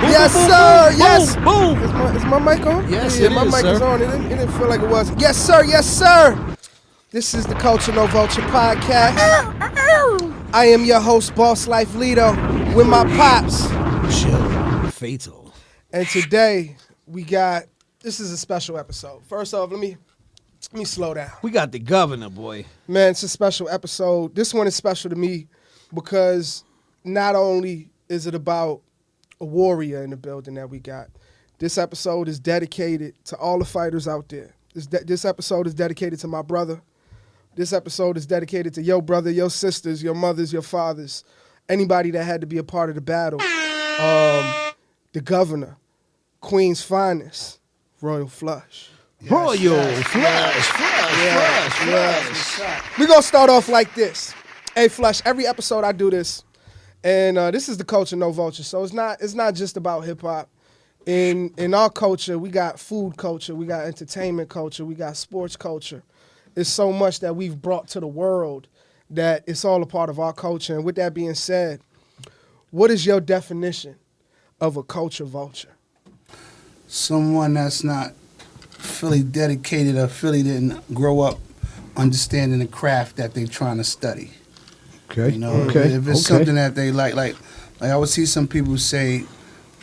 Yes, boom, sir. boom, Yes. boom. Is my mic on? Yes, yeah, it my is, mic sir. is on. It didn't feel like it was. Yes, sir. Yes, sir. This is the Culture No Vulture podcast. I am your host, Boss Life Lito, with my pops. Chill. Fatal. And today this is a special episode. First off, let me slow down. We got the governor, boy. Man, it's a special episode. This one is special to me because not only is it about a warrior in the building that we got, this episode is dedicated to all the fighters out there. This episode is dedicated to my brother. This episode is dedicated to your brother, your sisters, your mothers, your fathers, anybody that had to be a part of the battle. The governor, Queen's finest, Royal Flush. Yes, Royal Flush. We're going to start off like this. Hey, Flush, every episode I do this, and this is the Culture No Vulture, so it's not just about hip-hop. In our culture, we got food culture, we got entertainment culture, we got sports culture. It's so much that we've brought to the world that it's all a part of our culture. And with that being said, what is your definition of a culture vulture? Someone that's not fully dedicated or fully didn't grow up understanding the craft that they're trying to study. Okay. You know, if it's something that they like I would see some people say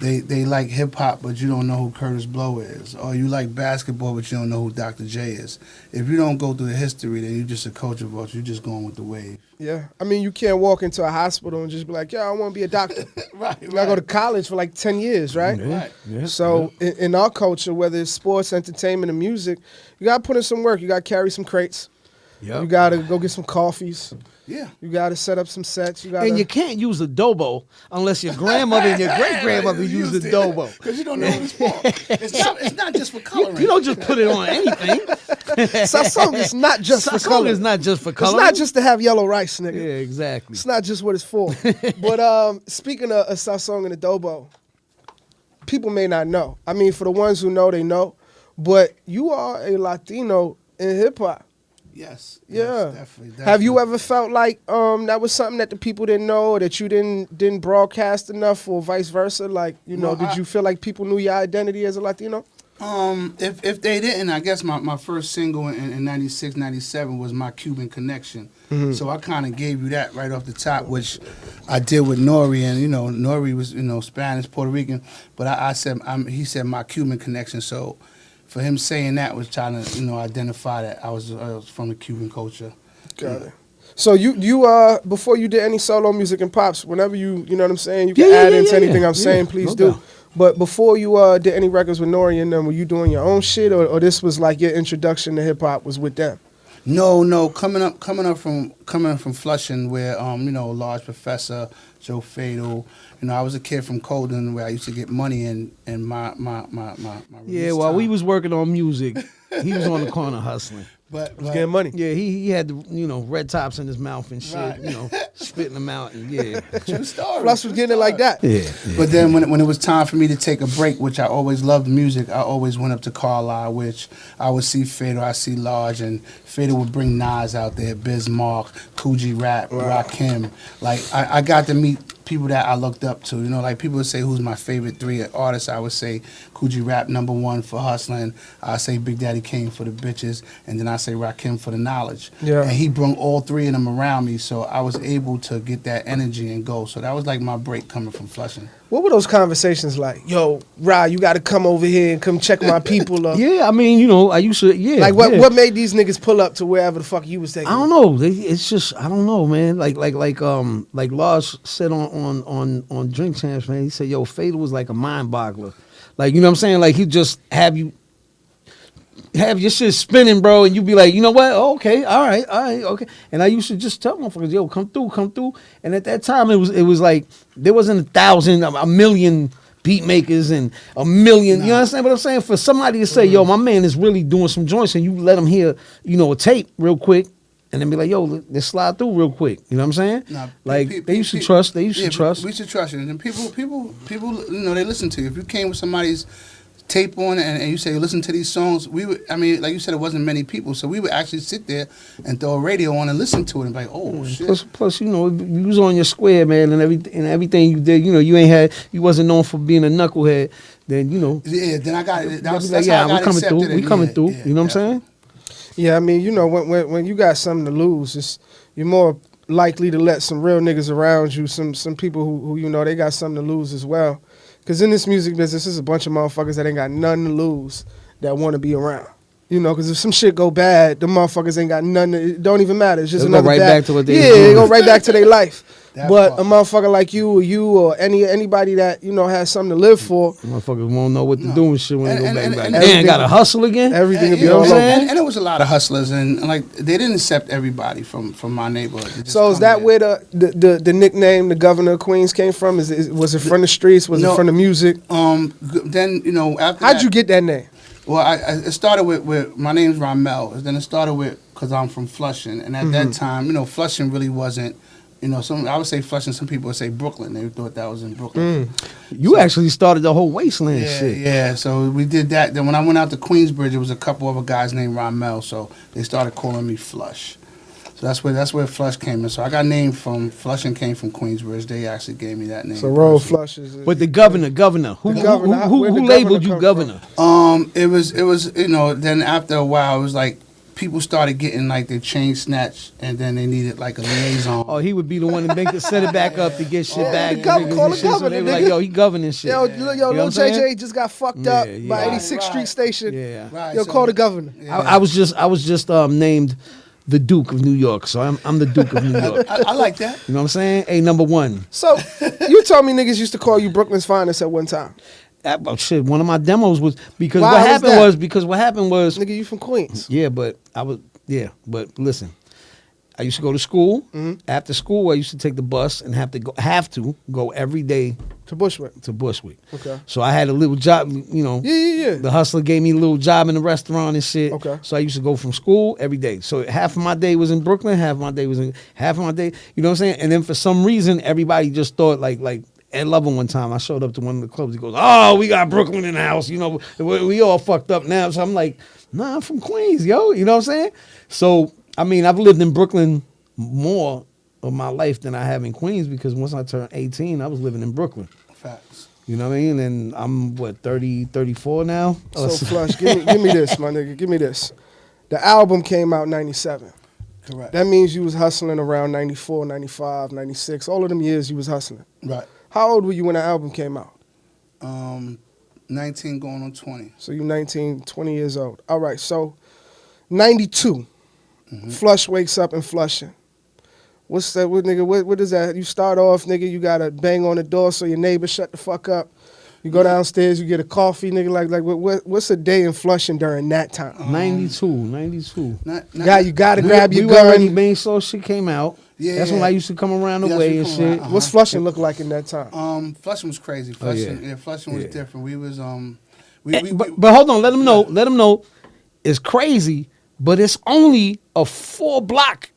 they like hip hop, but you don't know who Curtis Blow is, or you like basketball, but you don't know who Dr. J is. If you don't go through the history, then you're just a culture vulture. You're just going with the wave. Yeah, I mean, you can't walk into a hospital and just be like, "Yeah, I want to be a doctor." Right. You gotta go to college for like 10 years, right? Right. Yeah. So in our culture, whether it's sports, entertainment, and music, you gotta put in some work. You gotta carry some crates. Yep. You gotta go get some coffees. Yeah. You gotta set up some sets. And you can't use adobo unless your grandmother and your great-grandmother used adobo. Because you don't know what it's for. It's not just for coloring. You don't just put it on anything. Sasong is not just for Sasong color. is not just for It's coloring. not just to have yellow rice, nigga. Yeah, exactly. It's not just what it's for. But speaking of sasong and adobo, people may not know. I mean, for the ones who know, they know. But you are a Latino in hip hop. Yes. Yeah. Yes, definitely. Have you ever felt like that was something that the people didn't know, or that you didn't broadcast enough, or vice versa? Like, did you feel like people knew your identity as a Latino? If they didn't, I guess my first single in 96, 97 was My Cuban Connection. Mm-hmm. So I kind of gave you that right off the top, which I did with Nori. And, Nori was, Spanish, Puerto Rican. But I said, he said My Cuban Connection. So for him saying that was trying to, identify that I was from the Cuban culture. Got it. So you before you did any solo music in Pops, whenever you know what I'm saying, you can add into anything I'm saying, please no do. doubt. But before you did any records with Nori and them, were you doing your own shit, or this was like your introduction to hip hop was with them? No. Coming up from Flushing, where Large Professor, Joe Fatal. I was a kid from Colden where I used to get money and my Yeah, while we was working on music, he was on the corner hustling. But Getting money. Yeah, he had the red tops in his mouth and shit, Right. spitting them out and yeah. True story. Plus was getting it like that. Yeah. But then when it was time for me to take a break, which I always loved music, I always went up to Carlisle, which I would see Fatal, I see Large, and Fatal would bring Nas out there, Bismarck, Coogee Rap, Rakim. Like I got to meet people that I looked up to. Like people would say, who's my favorite three artists? I would say Coogee Rap #1 for hustling. I say Big Daddy Kane for the bitches, and then I say Rakim for the knowledge. Yeah. And he brought all three of them around me, so I was able to get that energy and go. So that was like my break coming from Flushing. What were those conversations like? Yo, Ra, you got to come over here and come check my people up. Yeah, I mean, I used to, yeah. Like what made these niggas pull up to wherever the fuck you was taking? I don't know. It's just I don't know, man. Like Lars said on Drink Champs, man. He said, "Yo, Fatal was like a mind boggler. Like, you know what I'm saying? Like he just have your shit spinning, bro, and you be like, you know what? Oh, okay, all right, okay." And I used to just tell motherfuckers, "Yo, come through." And at that time, it was like there wasn't 1,000, a million beat makers and a million. You understand what I'm saying? For somebody to say, "Yo, my man is really doing some joints," and you let him hear, a tape real quick, and then be like, "Yo, let's slide through real quick." You know what I'm saying? Nah, they used to trust. They used to trust. We used to trust you, and people, they listen to you. If you came with somebody's tape on and you say, listen to these songs, we would, I mean, like you said, it wasn't many people, so we would actually sit there and throw a radio on and listen to it and be like, oh, shit. Plus, you know, you was on your square, man, and everything you did, you know, you wasn't known for being a knucklehead, then, you know. Yeah, then I got it. That's like, how I got we coming accepted. through, we coming through, you know what I'm saying? Yeah, I mean, you know, when you got something to lose, you're more likely to let some real niggas around you, some people who you know, they got something to lose as well. Because in this music business, there's a bunch of motherfuckers that ain't got nothing to lose that want to be around. You know, because if some shit go bad, the motherfuckers ain't got nothing. It don't even matter. It's just They'll another go right bad, back to what they they go right back to their life. But part. a motherfucker like you or anybody that, you know, has something to live for. Motherfuckers won't know what to do and shit when they go back. and Damn, gotta hustle again? Everything will be you know all what I'm over. saying? And there was a lot of hustlers, and like they didn't accept everybody from my neighborhood. They just So is come that there. where the nickname, the Governor of Queens, came from? Was it from the streets? Was it from the music? Then, you know, after How'd that, you get that name? Well, it started with my name's Ramel. Then it started with, because I'm from Flushing. And at that time, you know, Flushing really wasn't, you know, I would say Flushing, some people would say Brooklyn. They thought that was in Brooklyn. You actually started the whole wasteland Yeah, shit. yeah. So we did that. Then when I went out to Queensbridge, there was a couple other guys named Ramel. So they started calling me Flush. So that's where Flush came in. So I got named from Flushing, came from Queensbridge. They actually gave me that name. So Road Flush is. But the governor, who where'd the labeled you governor governor? It was you know, then after a while it was like people started getting like their chain snatched, and then they needed like a liaison. Oh, he would be the one to make set it back up to get shit back. the governor, call the So governor, they were nigga. like, yo, he governing shit. Yo, You know Lil what I'm saying? JJ just got fucked up Yeah, by yeah. 86th Right. Street Station. Yeah. Right, Yo, so- call the governor. Yeah. I was just named the Duke of New York, so I'm the Duke of New York. I like that. You know what I'm saying? Hey, number one. So you told me niggas used to call you Brooklyn's finest at one time. Shit, one of my demos was because Why what was happened that? was Nigga, you from Queens. yeah, but listen, I used to go to school. Mm-hmm. After school, I used to take the bus and have to go every day To Bushwick. to Bushwick. Okay. So I had a little job, you know. Yeah. The hustler gave me a little job in the restaurant and shit. Okay. So I used to go from school every day. So half of my day was in Brooklyn, half of my day, you know what I'm saying? And then for some reason, everybody just thought like Ed Lover one time, I showed up to one of the clubs. He goes, "Oh, we got Brooklyn in the house. You know, we all fucked up now." So I'm like, "Nah, I'm from Queens, yo." You know what I'm saying? So I mean, I've lived in Brooklyn more of my life than I have in Queens because once I turned 18, I was living in Brooklyn. Facts. You know what I mean? And I'm 34 now. So Flush, give me this, my nigga. Give me this. The album came out 97. Correct. That means you was hustling around 94, 95, 96. All of them years you was hustling. Right. How old were you when the album came out? 19 going on 20. So you 19, 20 years old. All right, so 92. Flush wakes up in Flushing. What's that, nigga? What is that? You start off, nigga, you gotta bang on the door so your neighbor shut the fuck up. You go downstairs, you get a coffee, nigga. Like what's a day in Flushing during that time? 92. You gotta grab your we were already, gun. main soul shit came out. Yeah, That's when I used to come around the Yeah, way and that's when you shit. come around. What's Flushing look like in that time? Flushing was crazy. Oh, yeah. Flushing, Flushing was Yeah. different. We was But hold on, let them know. It's crazy, but it's only a 4-block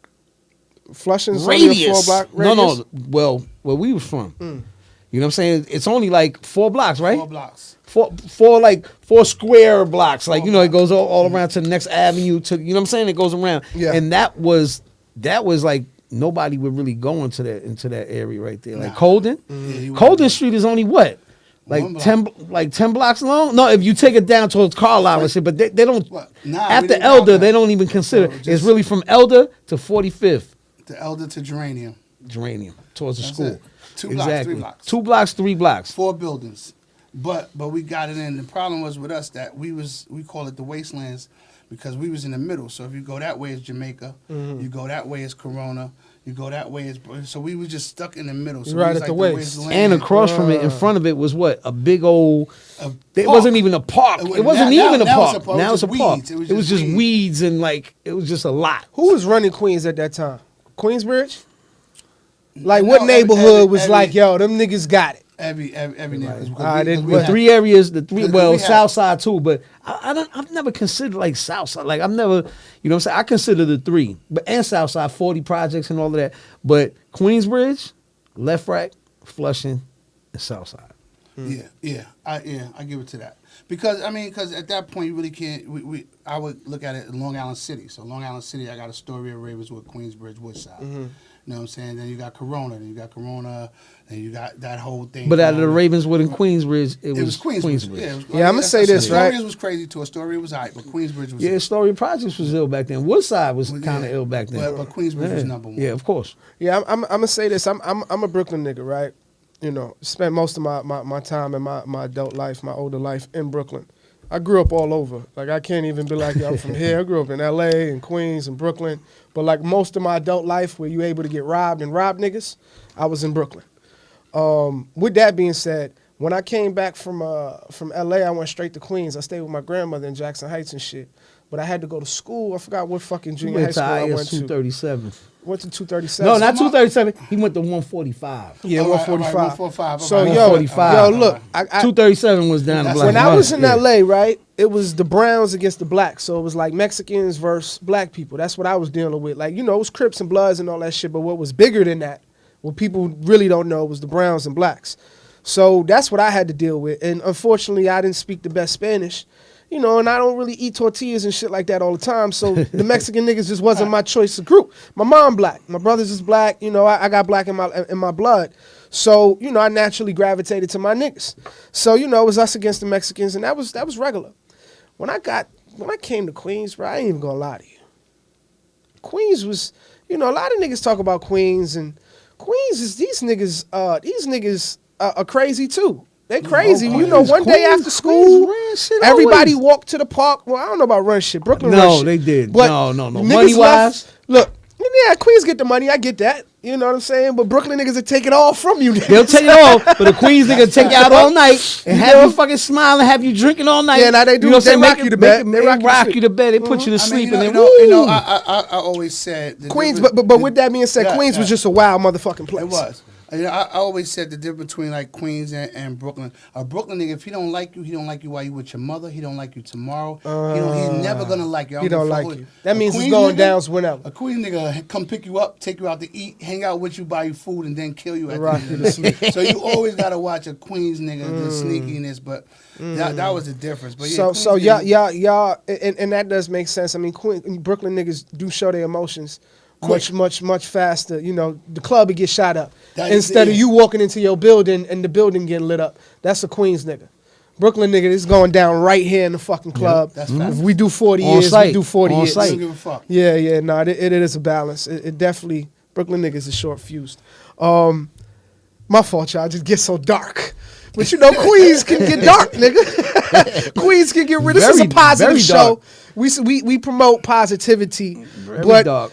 Flushing's only a radius. 4-block radius? No, well, where we was from. You know what I'm saying? It's only like 4 blocks, right? 4 blocks. Four square blocks. Like, you know, it goes all around to the next avenue to, you know what I'm saying? It goes around. Yeah. And that was like nobody would really go into that area right there. Like Nah. Colden. you Colden Street is only what? Like One block. 10 blocks long? No, if you take it down towards Carlisle and shit, but they don't What? Nah, we after didn't Elder, count they that. don't even consider. No, It's just- really from Elder to 45th. The Elder to Geranium. Geranium towards the That's school. it. 2 blocks, 3 blocks. 2 blocks, 3 blocks. 4 buildings. But we got it in. The problem was with us that we call it the wastelands because we was in the middle. So if you go that way, it's Jamaica. You go that way, it's Corona. You go that way, it's so we was just stuck in the middle. So You're we right was at the like waist. wasteland. And across from it, in front of it, was what? A big old. It park. wasn't even a park. It It wasn't- wasn't now- even a now it's park. a park. Now It it's a was park. weeds. It was It was just just weeds and like it was just a lot. Who was running Queens at that time? Queensbridge? Like No, what every- neighborhood was every- like, yo, them niggas got it? Every neighborhood. because Ah, then we The had- 3 areas, the 3 Because well, we had- South Side too, but I've never considered like South Side. Like I've never, you know what I'm saying? I consider the 3, but and South Side, 40 projects and all of that. But Queensbridge, Left Rack, Flushing, and South Side. I give it to that because at that point you really can't. I would look at it in Long Island City. So Long Island City, I got Astoria, Ravenswood, Queensbridge, Woodside. Mm-hmm. You know what I'm saying? Then you got Corona, then you got that whole thing. But out of the Ravenswood and Queensbridge, it was Queensbridge. Yeah, I'm gonna say this, right? Astoria was crazy too. Astoria was hype, but Queensbridge was. Yeah, Astoria Projects was ill back then. Woodside was kind of ill back then. But Queensbridge was number one. Yeah, of course. Yeah, I'm gonna say this. I'm a Brooklyn nigga, right? You know, spent most of my time in my adult life, my older life in Brooklyn. I grew up all over. Like, I can't even be like, I'm from here. I grew up in L.A. and Queens and Brooklyn. But, like, most of my adult life where you able to get robbed and rob niggas, I was in Brooklyn. With that being said, when I came back from L.A., I went straight to Queens. I stayed with my grandmother in Jackson Heights and shit. But I had to go to school. I forgot what fucking junior high school I went to. 237. Went to 237. No, not 237. He went to 145. Yeah, 145. 145. So, 145. look. 237 was down the block. When I was in L.A., right, it was the Browns against the blacks. So it was like Mexicans versus black people. That's what I was dealing with. Like, you know, it was Crips and Bloods and all that shit. But what was bigger than that, what people really don't know, was the Browns and blacks. So that's what I had to deal with. And unfortunately, I didn't speak the best Spanish. You know, and I don't really eat tortillas and shit like that all the time. So the Mexican niggas just wasn't my choice of group. My mom black. My brothers is black. You know, I got black in my blood. So, you know, I naturally gravitated to my niggas. So, you know, it was us against the Mexicans, and that was regular. When I came to Queens, bro, I ain't even gonna lie to you. Queens was, you know, a lot of niggas talk about Queens, and Queens is these niggas are crazy too. They crazy. You know, one day after school, everybody walked to the park. Well, I don't know about run shit. Brooklyn run shit. No, they did. But No. Money-wise? Look, yeah, Queens get the money. I get that. You know what I'm saying? But Brooklyn niggas will take it all from you. They'll take it all, but the Queens nigga take you out all night and have you fucking smiling, have you drinking all night. Yeah, now they do. You know They rock you to bed. They rock you to bed. They put you to sleep, and then you know, I always said Queens. But with that being said, Queens was just a wild motherfucking place. It was. You know, I always said the difference between like Queens and Brooklyn. A Brooklyn nigga, if he don't like you, he don't like you while you with your mother. He don't like you tomorrow. He's never gonna like you. He don't like you. That means it's going down whenever. A Queens nigga come pick you up, take you out to eat, hang out with you, buy you food, and then kill you at the end of the night. So you always gotta watch a Queens nigga, the sneakiness. But that was the difference. But yeah, so y'all, and that does make sense. I mean, Brooklyn niggas do show their emotions. Much faster. You know, the club would get shot up. Instead of you walking into your building and the building getting lit up. That's a Queens nigga. Brooklyn nigga is going down right here in the fucking club. That's if we do 40 years, we do 40 years. I don't give a fuck. Yeah, it is a balance. It definitely, Brooklyn niggas is short fused. My fault, y'all. Just get so dark. But you know, Queens can get dark, nigga. Queens can get rid. This is a positive show. We promote positivity, but dark.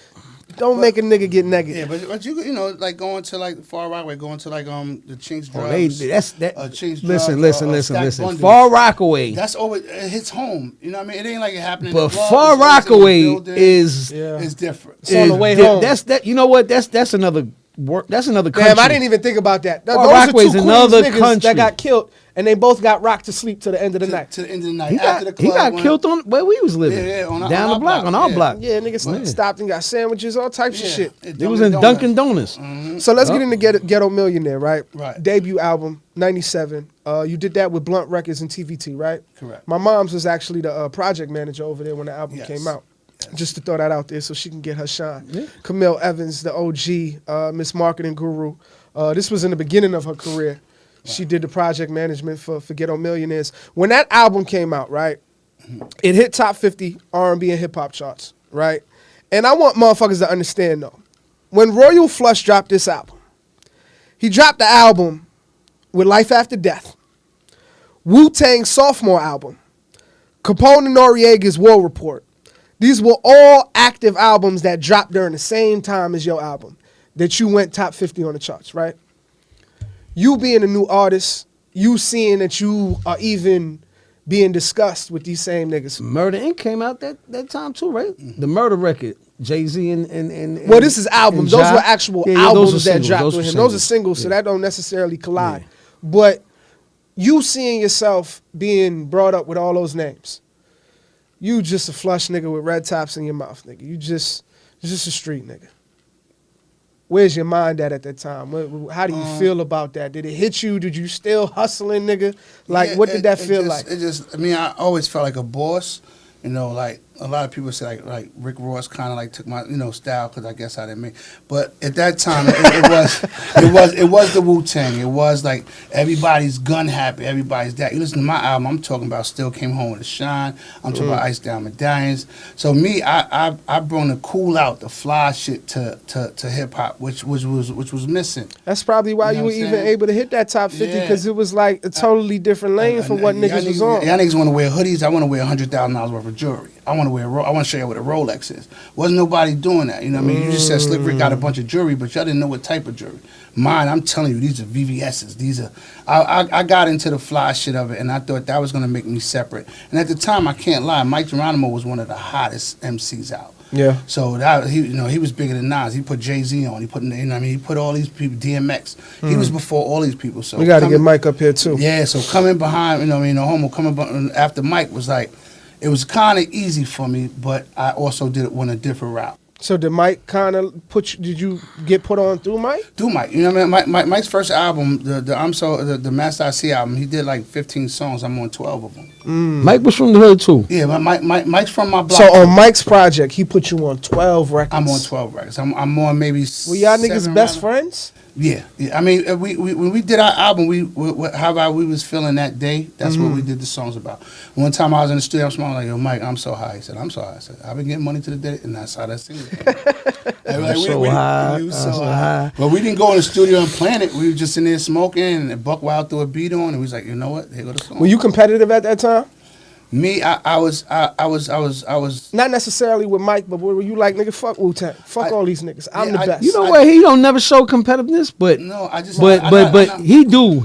Don't make a nigga get negative. Yeah, but you know, like going to like Far Rockaway, going to like the Chinks drugs. Chinks drugs. Listen. Far Rockaway. That's always it hits home. You know what I mean? It ain't like it happening. But Far Rockaway is different. It's on the way home. That. You know what? That's another work. That's another country. Damn, I didn't even think about that. Those Rockaway's are two another Queens niggas country that got killed, and they both got rocked to sleep to the end of the night. To the end of the night. He got killed on where we was living. Down the block, on our block. Yeah, niggas stopped and got sandwiches, all types of shit. It was in Dunkin' Donuts. Mm-hmm. So let's get into Ghetto Millionaire, right? Right. Debut album, 97. You did that with Blunt Records and TVT, right? Correct. My mom's was actually the project manager over there when the album came out. Yes. Just to throw that out there so she can get her shine. Yeah. Camille Evans, the OG, Miss Marketing Guru. This was in the beginning of her career. Right. She did the project management for Ghetto Millionaires. When that album came out, right, it hit top 50 R&B and hip-hop charts, right? And I want motherfuckers to understand, though. When Royal Flush dropped this album, he dropped the album with Life After Death, Wu-Tang's sophomore album, Capone and Noriega's War Report. These were all active albums that dropped during the same time as your album that you went top 50 on the charts, right? You being a new artist, you seeing that you are even being discussed with these same niggas. Murder Inc. came out that time too, right? Mm-hmm. The Murder record. Jay-Z and well, this is albums. Those were actual albums that dropped with him. Those are singles, so that don't necessarily collide. Yeah. But you seeing yourself being brought up with all those names. You just a flush nigga with red tops in your mouth, nigga. You just a street nigga. Where's your mind at that time? How do you feel about that? Did it hit you? Did you still hustling, nigga? Like, Yeah, what did that feel like? It just, I mean, I always felt like a boss. You know, like a lot of people say, like Rick Ross kind of like took my, style because I guess I didn't make. But at that time, it was the Wu-Tang. It was like everybody's gun happy, everybody's that. You listen to my album, I'm talking about Still Came Home with a Shine. I'm talking about Ice Down Medallions. So me, I brought the cool out, the fly shit to hip hop, which was missing. That's probably why you were even able to hit that top 50 because it was like a totally different lane from what niggas was on. Y'all niggas want to wear hoodies. I want to wear $100,000 worth of jewelry. I want to show you what a Rolex is. Wasn't nobody doing that. You know what I mean? You just said Slick Rick got a bunch of jewelry, but y'all didn't know what type of jewelry. Mine, I'm telling you, these are VVS's. These are. I got into the fly shit of it, and I thought that was gonna make me separate. And at the time, I can't lie, Mike Geronimo was one of the hottest MCs out. Yeah. So that he was bigger than Nas. He put Jay-Z on. He put he put all these people. DMX. He was before all these people. So we got to get Mike up here too. Yeah. So coming behind, Homo coming after Mike was like. It was kind of easy for me, but I also went a different route. So did Mike kind of did you get put on through Mike? Through Mike. You know what I mean? Mike's first album, the Master I See album, he did like 15 songs. I'm on 12 of them. Mike was from the hood too. Yeah, Mike's from my block. So on Mike's project, he put you on 12 records. I'm on 12 records. I'm on maybe Were y'all niggas 7 best rather. friends? Yeah. I mean, when we did our album, how we was feeling that day. That's what we did the songs about. One time I was in the studio, I was like, "Yo, Mike, I'm so high." He said, "I'm so high." I said, "I've been getting money to the day," and that's how that scene. I'm so high. But we didn't go in the studio and plan it. We were just in there smoking, and Buck Wild threw a beat on, and we was like, "You know what? Here go the song." Were you competitive at that time? Me, I was. Not necessarily with Mike, but were you like, nigga, fuck Wu-Tang, fuck all these niggas, I'm the best. You know what? He don't never show competitiveness, but no, I just. But he do.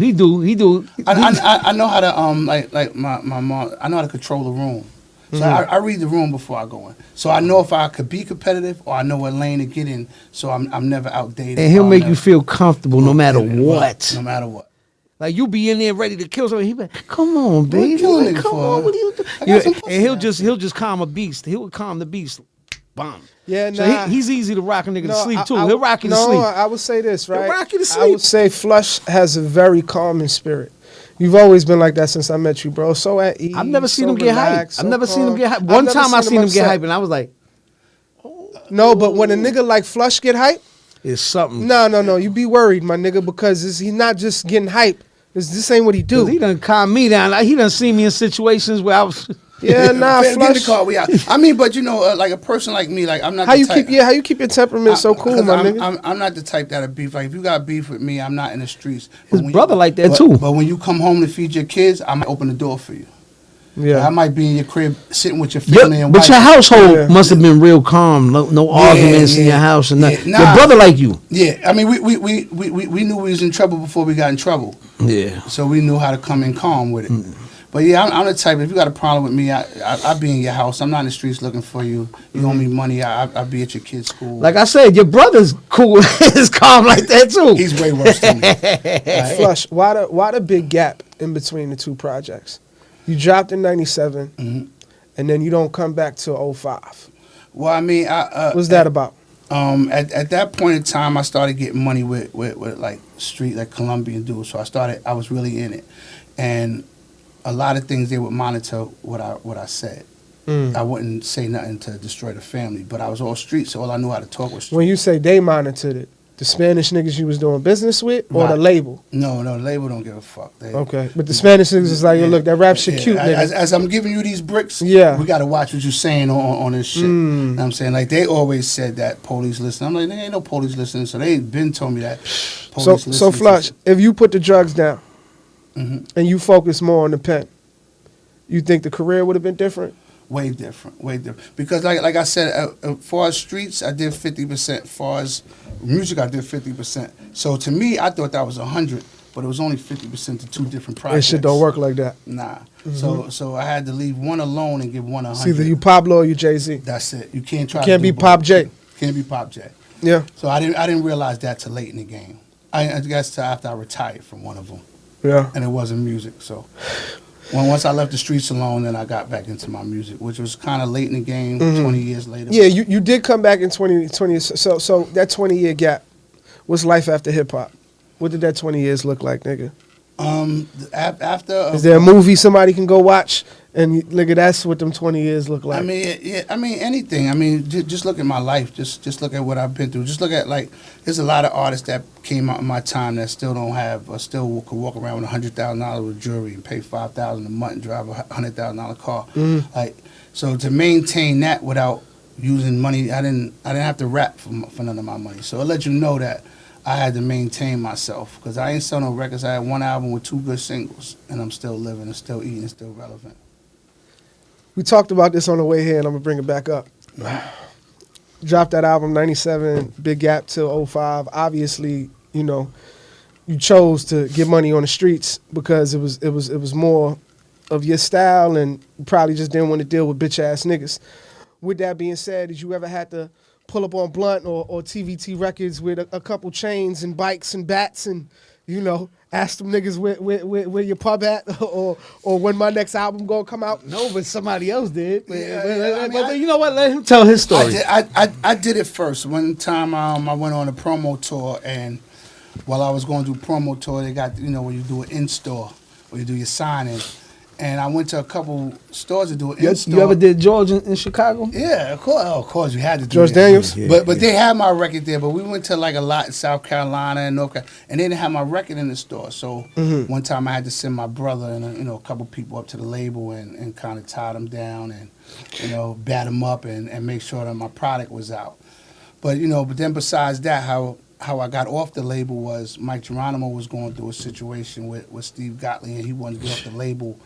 I know how to like my mom. I know how to control the room. So I read the room before I go in. So I know if I could be competitive or I know what lane to get in. So I'm never outdated. And he'll make you feel comfortable no matter what. No matter what. Like you be in there ready to kill somebody. He be like, "Come on, baby, killing come niggas on, for? what are you doing?" I got some pussy And he'll now. just calm a beast. He'll calm the beast. Bomb. Yeah, So nah. he's easy to rock a nigga to sleep too. I- He'll rock you to no, sleep. I would say this, right? rock you to I would sleep. say Flush has a very calming spirit. You've always been like that since I met you, bro. So at ease. I've never seen so him get hyped. relaxed, I've so never seen him calm. get hyped. I've One never time I seen him get upset. hyped, and I was like, No, but when a nigga like Flush get hyped, "It's something." no, you be worried, my nigga, because he's not just getting hyped. This ain't what he do. 'Cause he done calm me down. Like, he done seen me in situations where I was. Yeah, nah, Get in the Flush. car, we out. I mean, but like a person like me, like I'm not. How the you type, keep your temperament so cool, 'cause my I'm, nigga? I'm not the type that'll beef. Like if you got beef with me, I'm not in the streets. His But when brother like that but- too. But when you come home to feed your kids, I might open the door for you. Yeah. I might be in your crib sitting with your Yeah, family and but wife. your household Yeah. must have been real calm. No arguments in your house and nothing. Yeah, Your nah. brother like you. Yeah, I mean, we knew we was in trouble before we got in trouble, Yeah. so we knew how to come in calm with it. But yeah, I'm the type. If you got a problem with me, I'll be in your house. I'm not in the streets looking for you. You owe me money. I'll be at your kid's school. Like I said, your brother's cool. Is calm like that too. He's way worse than me. Flush, why the big gap in between the two projects? You dropped in 97, and then you don't come back till 05. Well, I mean, What's that about? At that point in time, I started getting money with like street, like Colombian dudes. So I was really in it, and a lot of things they would monitor what I said. I wouldn't say nothing to destroy the family, but I was all street, so all I knew how to talk was street. When you say they monitored it, the Spanish niggas you was doing business with, or the Right. label? No, the label don't give a fuck. Okay, but the Spanish niggas is like, yo, look, that rap shit cute, nigga. As I'm giving you these bricks, Yeah. we got to watch what you're saying on this shit. You know what I'm saying? Like, they always said that police listen. I'm like, there ain't no police listening, so they been told me that. So Police listen to Flush, shit. if you put the drugs down Mhm. and you focus more on the pen, you think the career would have been different? Way different. Because like I said, as far as streets, I did 50%. As far as music, I did 50%. So to me, I thought that was 100, but it was only 50% to two different That projects. shit don't work like that. Nah. So I had to leave one alone and give one 100. It's either you Pablo or you Jay-Z. That's it. You can't try. Can't to be do Pop both. J. Can't be Pop J. Yeah. So I didn't realize that till late in the game. I guess till after I retired from one of them, Yeah. and it wasn't music. So once I left the streets alone, then I got back into my music, which was kind of late in the game. 20 years later. Yeah, you did come back in 2020. So that 20-year gap, What's life after hip hop? What did that 20 years look like, nigga? After Is there a movie somebody can go watch? And nigga, that's what them 20 years look like. I mean, yeah. I mean, anything. I mean, just look at my life. Just look at what I've been through. Just look at like, there's a lot of artists that came out in my time that still don't have, or still could walk around with $100,000 with jewelry and pay $5,000 a month and drive a $100,000 car. Like, so to maintain that without using money, I didn't have to rap for none of my money. So it let you know that I had to maintain myself because I ain't sell no records. I had one album with 2 good singles, and I'm still living and still eating and still relevant. We talked about this on the way here, and I'm gonna bring it back up. Dropped that album 97, big gap till 05. Obviously, you know, you chose to get money on the streets because it was more of your style, and you probably just didn't want to deal with bitch ass niggas. With that being said, did you ever had to pull up on Blunt or TVT Records with a couple chains and bikes and bats and, you know, ask them niggas where your pub at or when my next album gonna come out? No, but somebody else did. But You know what? Let him tell his story. I did it first. One time I went on a promo tour, and while I was going to do promo tour, they got, you know, when you do an in-store, where you do your signing. And I went to a couple stores to do an in-store. You ever did George in Chicago? Yeah, of course. Oh, of course, we had to do George that. Daniels? Yeah, But they had my record there. But we went to like a lot in South Carolina and North Carolina, and they didn't have my record in the store. So one time I had to send my brother and a couple people up to the label and kind of tie them down and, you know, bat them up and make sure that my product was out. But, you know, but then besides that, how I got off the label was Mike Geronimo was going through a situation with Steve Gottlieb, and he wanted to get off the label.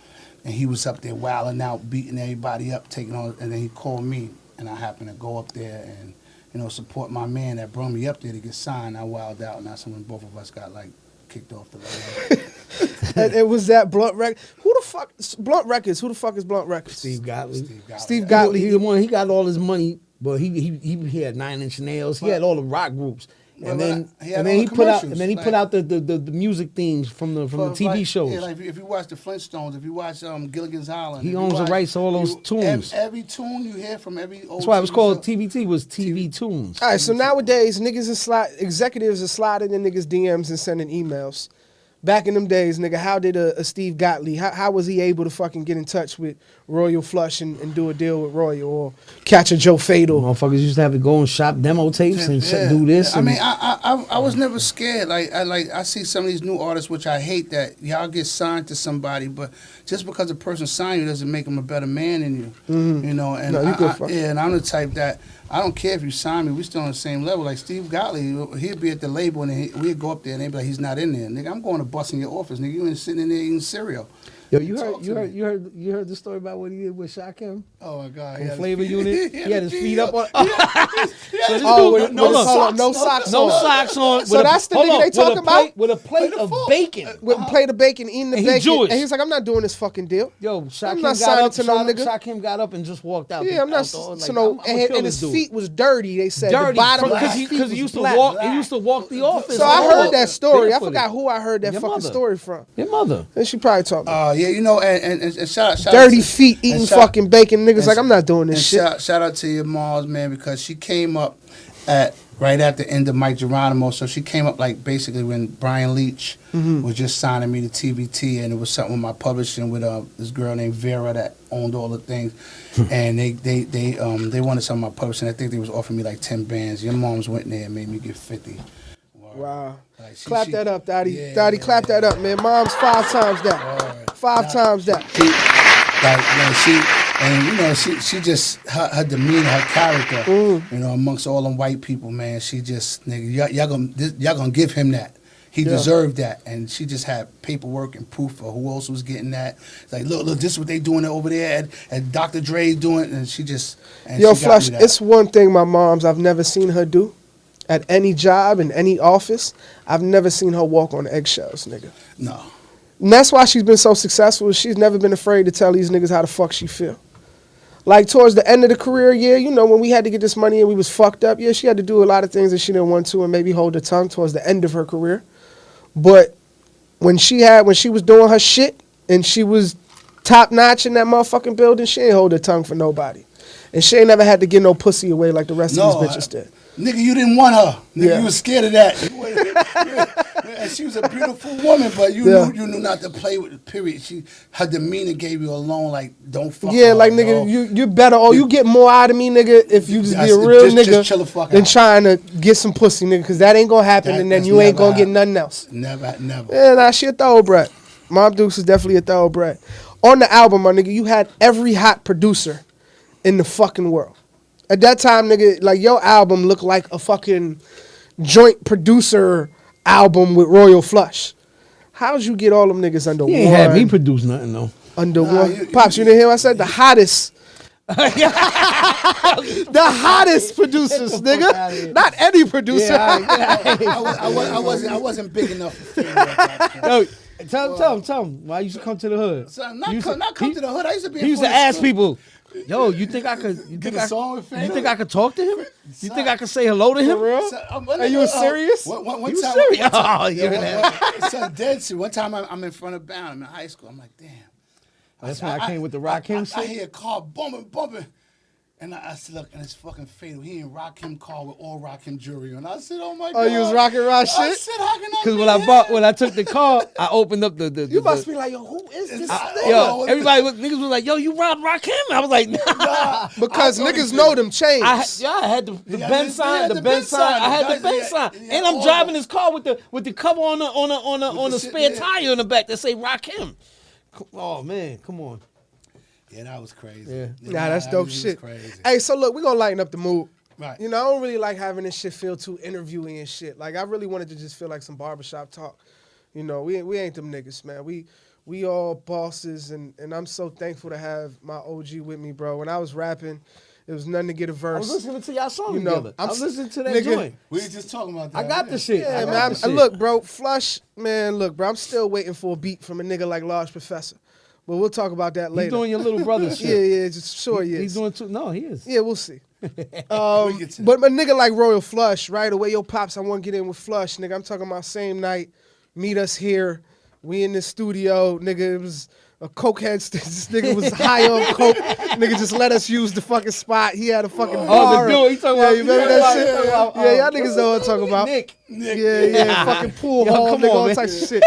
And he was up there wilding out, beating everybody up, taking on. And then he called me, and I happened to go up there and, you know, support my man that brought me up there to get signed. I wilded out, and that's when both of us got like kicked off the label. And it was that Blunt Record. Who the fuck Blunt Records? Who the fuck is Blunt Records? Steve Gottlieb. Steve Gottlieb. He the one. He got all his money, but he had 9 Inch Nails. He had all the rock groups. And then he put out the music themes from the TV shows. Yeah, like if you watch the Flintstones, if you watch Gilligan's Island, he owns the rights to all those tunes. Every tune you hear from every old. That's why it was called show. TVT. Was TV tunes. All right, so nowadays executives are sliding in niggas DMs and sending emails. Back in them days, nigga, how did a Steve Gottlieb, how was he able to fucking get in touch with Royal Flush and do a deal with Royal or catch a Joe Fatal? Motherfuckers used to have to go and shop demo tapes and do this. I mean, I was never scared. I see some of these new artists, which I hate that y'all get signed to somebody, but just because a person signed you doesn't make them a better man than you. You know, and and I'm the type that I don't care if you sign me. We still on the same level. Like Steve Gottlieb, he'd be at the label and we'd go up there and they'd be like, he's not in there. Nigga, I'm going to bust in your office. Nigga, you ain't sitting in there eating cereal. Yo, you heard the story about what he did with Shakim? Oh my God! From Flavor Unit, he had his feet up on. No socks on. So that's the nigga they talking about with a plate of bacon. With a plate of bacon, eating the And bacon, Jewish. and he's like, I'm not doing this fucking deal. Yo, Shakim I'm not signing to no nigga. Shakim got up and just walked out. Yeah, I'm not. And his feet was dirty. They said dirty the bottom because he used to walk. He used to walk the office. So I heard that story. I forgot who I heard that fucking story from. Your mother. And she probably talking. Yeah, you know, and shout dirty feet eating fucking bacon. Niggas like, I'm not doing this shit. Shout out to your moms, man, because she came up right at the end of Mike Geronimo. So she came up like basically when Brian Leach was just signing me to TVT, and it was something with my publishing with this girl named Vera that owned all the things, and they wanted some of my publishing. I think they was offering me like 10 bands. Your moms went in there and made me get 50. Wow. Like clap that up, Daddy. Yeah, Daddy, clap that up, man. Mom's 5 times that. 5 times that. She just, her demeanor, her character, you know, amongst all them white people, man, she just, nigga, y'all gonna give him that. He deserved that. And she just had paperwork and proof of who else was getting that. It's like, look, this is what they doing over there at Dr. Dre's doing, and she just, Yo, Flush, it's one thing I've never seen her do. At any job, in any office, I've never seen her walk on eggshells, nigga. No. And that's why she's been so successful. She's never been afraid to tell these niggas how the fuck she feel. Like, towards the end of the career, yeah, you know, when we had to get this money and we was fucked up, yeah, she had to do a lot of things that she didn't want to and maybe hold her tongue towards the end of her career. But when she was doing her shit and she was top notch in that motherfucking building, she ain't hold her tongue for nobody. And she ain't never had to give no pussy away like the rest of these bitches did. Nigga, you didn't want her. Nigga, Yeah. you was scared of that. And she was a beautiful woman, but you knew not to play with. Period. Her demeanor gave you a loan. Like, don't fuck. Yeah, with like her, nigga, yo. you better. Oh, you get more out of me, nigga, if you just be a real Just chill the nigga fuck than out. trying to get some pussy, nigga, because that ain't gonna happen, and then That's you ain't never gonna get nothing else. Never. Yeah, nah, she a thoroughbred. Mob Dukes is definitely a thoroughbred. On the album, my nigga, you had every hot producer in the fucking world. At that time, nigga, like your album looked like a fucking joint producer album with Royal Flush. How'd you get all them niggas under He one? ain't had me produce nothing though. Under Nah, one. you Pops, you didn't hear what I said? The hottest. The hottest producers, Get the fuck outta nigga. here. Not any producer. I wasn't big enough for Fade at that point. Yo, tell him why you used to come to the hood. So You used not come to the hood. I used to be. He used to ask people, "Yo, you think I could? Get a song with Fade? You think I could talk to him? You think I could say hello to him? For real? Are you serious? One You time, serious? one time- Oh, you're an ass. Son, dead serious. One time I'm in front of Bound. I'm in high school. I'm like, damn. That's when I came with the Rakim I shit. hear a car bumping. And I said, look, and it's fucking fatal. He in Rakim car with all Rakim jewelry on. I said, oh my God. Oh, you was rocking raw I shit? said, how can I Because be when I took the car, I opened up the You must be like, yo, who is this? yo, everybody niggas was like, yo, you robbed Rakim? I was like, nah. Because I told niggas you. know them chains. I had the Yeah, Ben he sign, had the the Ben Ben sign. sign. I had The the Ben guys- sign, yeah, and I'm all driving that. this car with the cover on the the spare shit, yeah. tire in the back that say Rakim. Oh man, come on. Yeah, that was crazy. Yeah. Nah, that's that dope was shit. Crazy. Hey, so look, we're gonna lighten up the mood. Right. You know, I don't really like having this shit feel too interviewing and shit. Like, I really wanted to just feel like some barbershop talk. You know, we ain't them niggas, man. We all bosses, and I'm so thankful to have my OG with me, bro. When I was rapping, it was nothing to get a I verse. was listening to y'all song You know, together. I was listening to that nigga, joint. We was just talking about that. I got the shit. Yeah, I got man. the shit. Look, bro, Flush, man, look, bro, I'm still waiting for a beat from a nigga like Large Professor. But we'll talk about that He's later. doing your little brother shit. Yeah, just sure he is. He's doing too. No, he is. Yeah, we'll see. get to But a nigga like Royal Flush, right away, yo, Pops, I want to get in with Flush, nigga. I'm talking about same night, meet us here. We in the studio, nigga. It was a cokehead. This nigga was high on coke. Nigga just let us use the fucking spot. He had a fucking bar. the dude. He talking yeah, about. you remember that shit? Yeah, y'all niggas know what I'm talking about. Nick. Yeah, fucking pool Yo, hall, come nigga, on, all man. types of shit.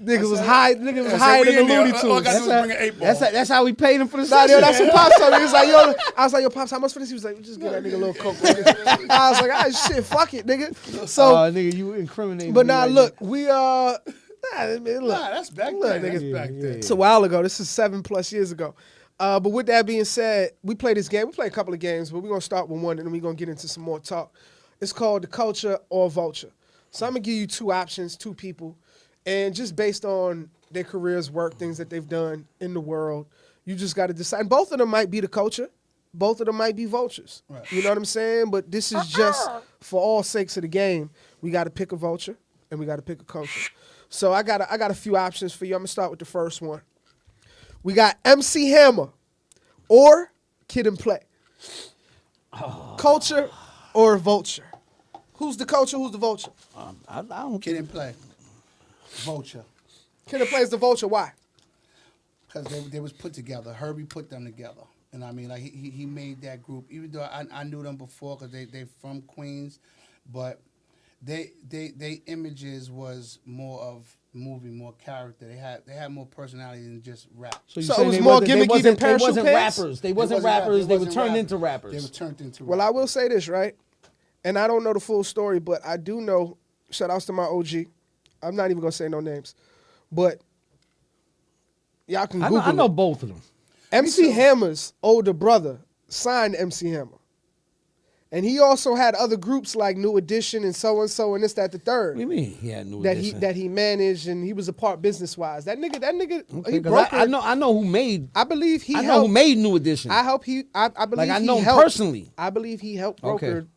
Nigga was high. Nigga was higher than the Looney Tunes. That's how we paid him for the Nah, session. yo, that's what Pops told me. He was like, yo, I was like, yo, Pops, how much for this? He was like, just give that nigga a little coke. Nigga. I was like, ah, shit, fuck it, nigga. So, nigga, you incriminating. but me nah, right look, we man, look, Nah, that's back look, then. nigga, That's back then. it's a while ago. This is 7+ years ago. But with that being said, we play this game. We play a couple of games, but we're gonna start with one, and then we're gonna get into some more talk. It's called the Culture or Vulture. So I'm gonna give you two options, two people, and just based on their careers, work, things that they've done in the world, you just got to decide. And both of them might be the culture. Both of them might be vultures. Right. You know what I'm saying? But this is just for all sakes of the game. We got to pick a vulture and we got to pick a culture. So I got a few options for you. I'm gonna start with the first one. We got MC Hammer or Kid and Play. Culture or vulture? Who's the culture? Who's the vulture? I don't. Kid and Play. Vulture. Kid and Play is the vulture. Why? Because they was put together. Herbie put them together. And I mean, like he made that group. Even though I knew them before because they from Queens, but they images was more of movie, more character. They had more personality than just rap. you So it saying was they more wasn't- they gimmicky than wasn't- parachute They wasn't pants? rappers. They wasn't rappers. They were turned into rappers. They were turned into Well, I will say this, right? And I don't know the full story, but I do know, shout outs to my OG. I'm not even going to say no names. But y'all can Google I know it. both of them. MC Hammer's older brother signed MC Hammer. And he also had other groups like New Edition and so and this, that, the third. What do you mean he had no That edition? he managed and he was a part business wise. That nigga, Okay, he 'cause brokered. I know who made. I believe he I know helped. who made New Edition. I believe Like, I he know him helped. personally. I believe he helped Okay. broker.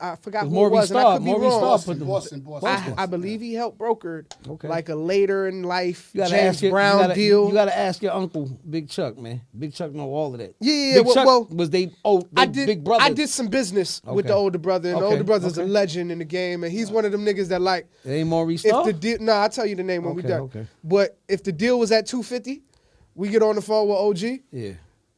I forgot who it Maurice was, and I Starr- could be Maurice wrong. Starr put them- Boston. I believe he helped brokered Okay. like a later in life You gotta James ask your, Brown you gotta, deal. You gotta ask your uncle, Big Chuck, man. Big Chuck know all of that. Yeah, Big well- Chuck well, was they I did. big brother. I did some business with Okay. the older brother, and the Okay, older brother's okay. a legend in the game, and he's one of them niggas that like. It ain't Maurice If Starr? the deal, nah, I'll tell you the name when we Okay, done. okay. But if the deal was at 250, we get on the phone with OG. Yeah.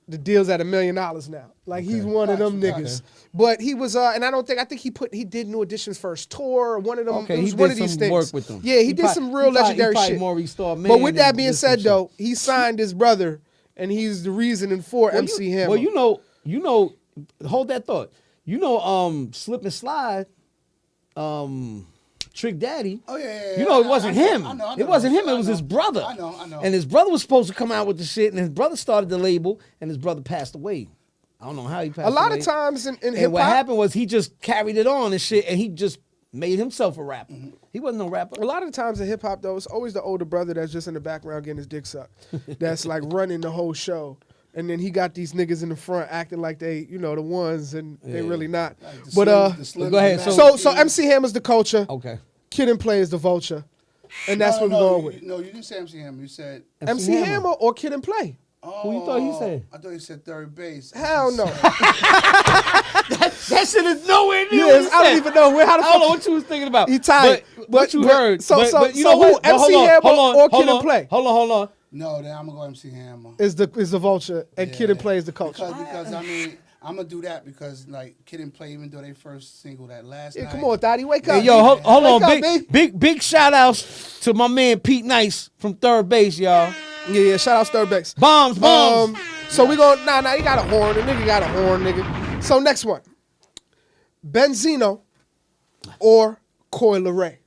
the deal's at $1 million now. Like he's one of them niggas. But he was, and I think he did New Edition's first tour. Or one of them. Okay, it was he one did of these some things. work with them. Yeah, he did some real legendary shit. But with that being said, though, he signed his brother, and he's the reasoning for MC Hammer. Well, you know, hold that thought. You know, Slip and Slide, Trick Daddy. Oh yeah. You know, it wasn't him. I know, it wasn't him. It was his brother. I know. And his brother was supposed to come out with the shit, and his brother started the label, and his brother passed away. I don't know how he passed away. A lot of times in hip hop, and what happened was he just carried it on and shit, and he just made himself a rapper. He wasn't no rapper. a lot of the times in hip hop, though, it's always the older brother that's just in the background getting his dick sucked. That's like running the whole show. And then he got these niggas in the front acting like they, the ones, and they really not. Like go ahead. So MC Hammer's the Culture. Okay. Kid and Play is the Vulture. And that's what we're going with. No, you didn't say MC Hammer. You said MC Hammer or Kid and Play. Who you thought he said? I thought he said third base. Hell no. That shit is nowhere near. Yes, I don't even know how the I don't know what you was thinking about. He tired. But what you heard. So you know who? what? MC Hammer or Kid and Play? Hold on. No, then I'm gonna go MC Hammer. Is the Vulture and Kid and Play is the Culture. Because I mean, I'm gonna do that because like Kid and Play, even though they first single that last night. Come on, Thotty, wake up. Hey, yo, hold on. Wake up, Big shout outs to my man Pete Nice from Third Base, y'all. Yeah, shout out Third Base. Bombs. So we going, you got a horn. The nigga got a horn, nigga. So next one. Benzino or Coi Leray.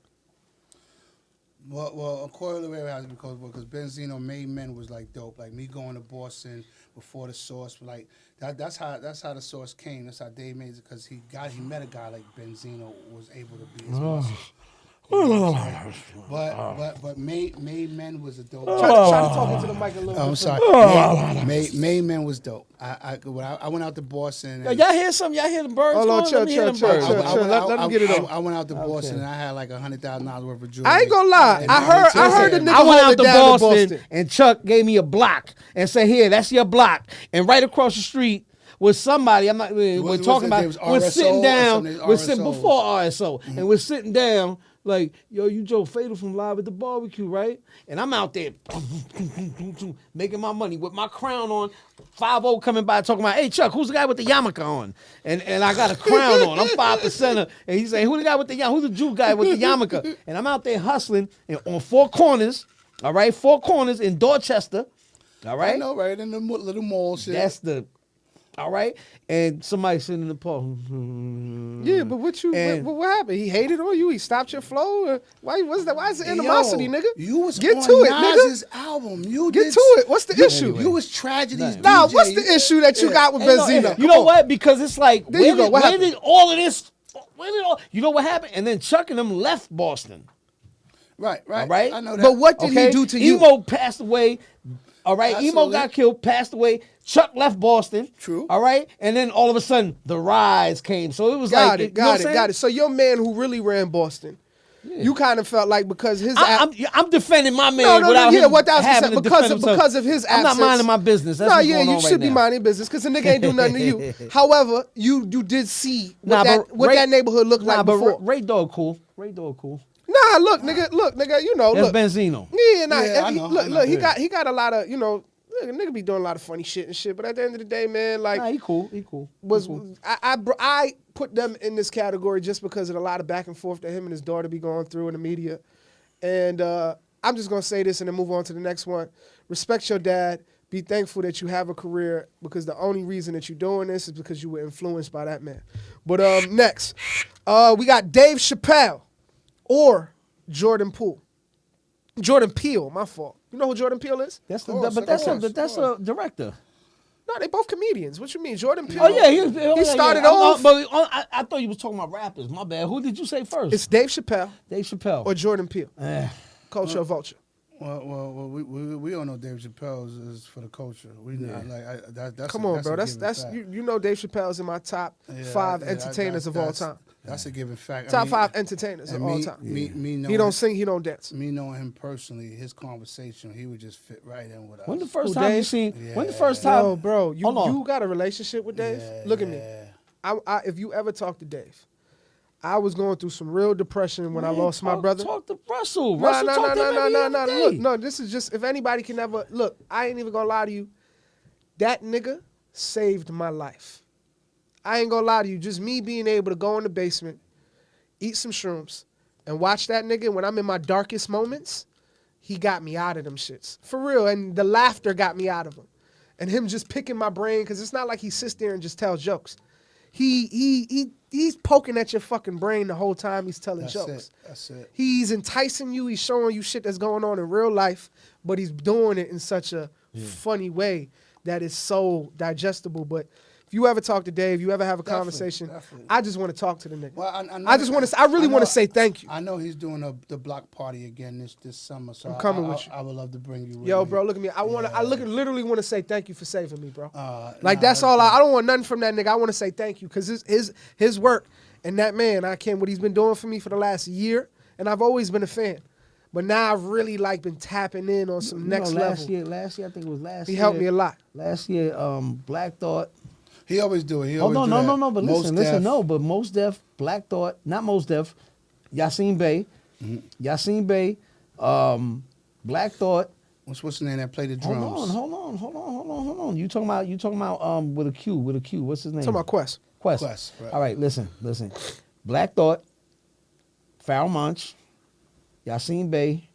Well, Coi Leray has to be because Benzino Made Men was like dope. Like me going to Boston before the Source, like that's how the Source came. That's how Dave made it because he met a guy like Benzino was able to be his muscle. But Made Men was a dope. Try to talk into the mic a little bit. I'm sorry. Made Men was dope. I went out to Boston. Yo, y'all hear something? Y'all hear the birds? Hold on, chill. Let him get it on. I went out to Boston and I had like $100,000 worth of jewelry. I ain't gonna lie. I heard the nigga I went out to down Boston and Chuck gave me a block and said, "Here, that's your block." And right across the street was somebody. I'm not. We're talking about. We're sitting down. We're sitting before RSO, and we're sitting down. Like, yo, you Joe Fatal from Live at the Barbecue, right? And I'm out there making my money with my crown on. 5-0 coming by talking about, hey, Chuck, who's the guy with the yarmulke on? And I got a crown on. I'm 5%. And he's saying, who's the guy with the yarmulke? Who's the Jew guy with the yarmulke? And I'm out there hustling and on 4 corners, all right? 4 corners in Dorchester, all right? I know, right? In the little mall shit. That's the... All right, and somebody sitting in the park. Yeah, but what happened? He hated on you. He stopped your flow. Why was that? Why is the animosity, nigga? You was get on to it, Nas's nigga. album. Get to it. What's the issue? You was Tragedy's DJ. Nah, what's the issue that you got with Benzino? You know what? Because it's like, where did all of this? You know what happened? And then Chuck and them left Boston. Right. All right. I know that. But what did he do to you? Emo passed away. All right, Absolutely. Emo got killed, passed away. Chuck left Boston. True. All right, and then all of a sudden the rise came. So it was got it. So your man who really ran Boston, you kind of felt like because his I'm defending my man without him having to defend himself. Because of his absence. I'm not minding my business. That's what's going on you should be minding business because the nigga ain't do nothing to you. However, you did see what that neighborhood looked like before. But Ray Dog cool. Nah, look, nigga, you know, that's Benzino. Yeah, I know. Look, he got a lot of, nigga be doing a lot of funny shit and shit. But at the end of the day, man, like, he cool. I put them in this category just because of a lot of back and forth that him and his daughter be going through in the media. And I'm just gonna say this and then move on to the next one. Respect your dad. Be thankful that you have a career because the only reason that you're doing this is because you were influenced by that man. But next, we got Dave Chappelle or Jordan Peele, my fault. You know who Jordan Peele is? That's a director. No, they both comedians. What you mean, Jordan Peele? Oh yeah, he started off. But I thought you was talking about rappers. My bad. Who did you say first? It's Dave Chappelle or Jordan Peele. Culture No Vulture. Well, we all know Dave Chappelle is for the culture. We know, that's come on, bro. That's you know Dave Chappelle's in my top 5 entertainers of all time. That's a given fact. Top 5 entertainers of all time. He don't sing, he don't dance. Me knowing him personally, his conversation, he would just fit right in with us. When the first time you seen? When the first time? No, bro, you got a relationship with Dave? Look at me. If you ever talk to Dave, I was going through some real depression when I lost my brother. Talk to Russell. No. Look, this is just, if anybody can ever, look, I ain't even gonna lie to you. That nigga saved my life. I ain't gonna lie to you. Just me being able to go in the basement, eat some shrooms, and watch that nigga when I'm in my darkest moments, he got me out of them shits. For real. And the laughter got me out of him. And him just picking my brain, because it's not like he sits there and just tells jokes. He's poking at your fucking brain the whole time he's telling jokes. That's it. He's enticing you. He's showing you shit that's going on in real life, but he's doing it in such a funny way that is so digestible. But if you ever talk to Dave, you ever have a conversation, I just want to talk to the nigga. Well, I really want to say thank you. I know he's doing the block party again this summer, so I'm coming with you. I would love to bring you with Yo, me. bro, look at me. I literally want to say thank you for saving me, bro. That's all. I don't want nothing from that nigga. I want to say thank you because his work and that man, what he's been doing for me for the last year, and I've always been a fan. But now I've really been tapping in on some next level. Last year, I think it was last year. He helped me a lot. Last year, Black Thought. He always do it. No. But listen. No, but Most Def, Black Thought, not Most Def, Yasin Bey, Black Thought. What's the name that played the drums? Hold on. You talking about with a Q? What's his name? Talking about Quest. Quest. Right. All right, listen. Black Thought, Farrell Munch, Yasin Bey,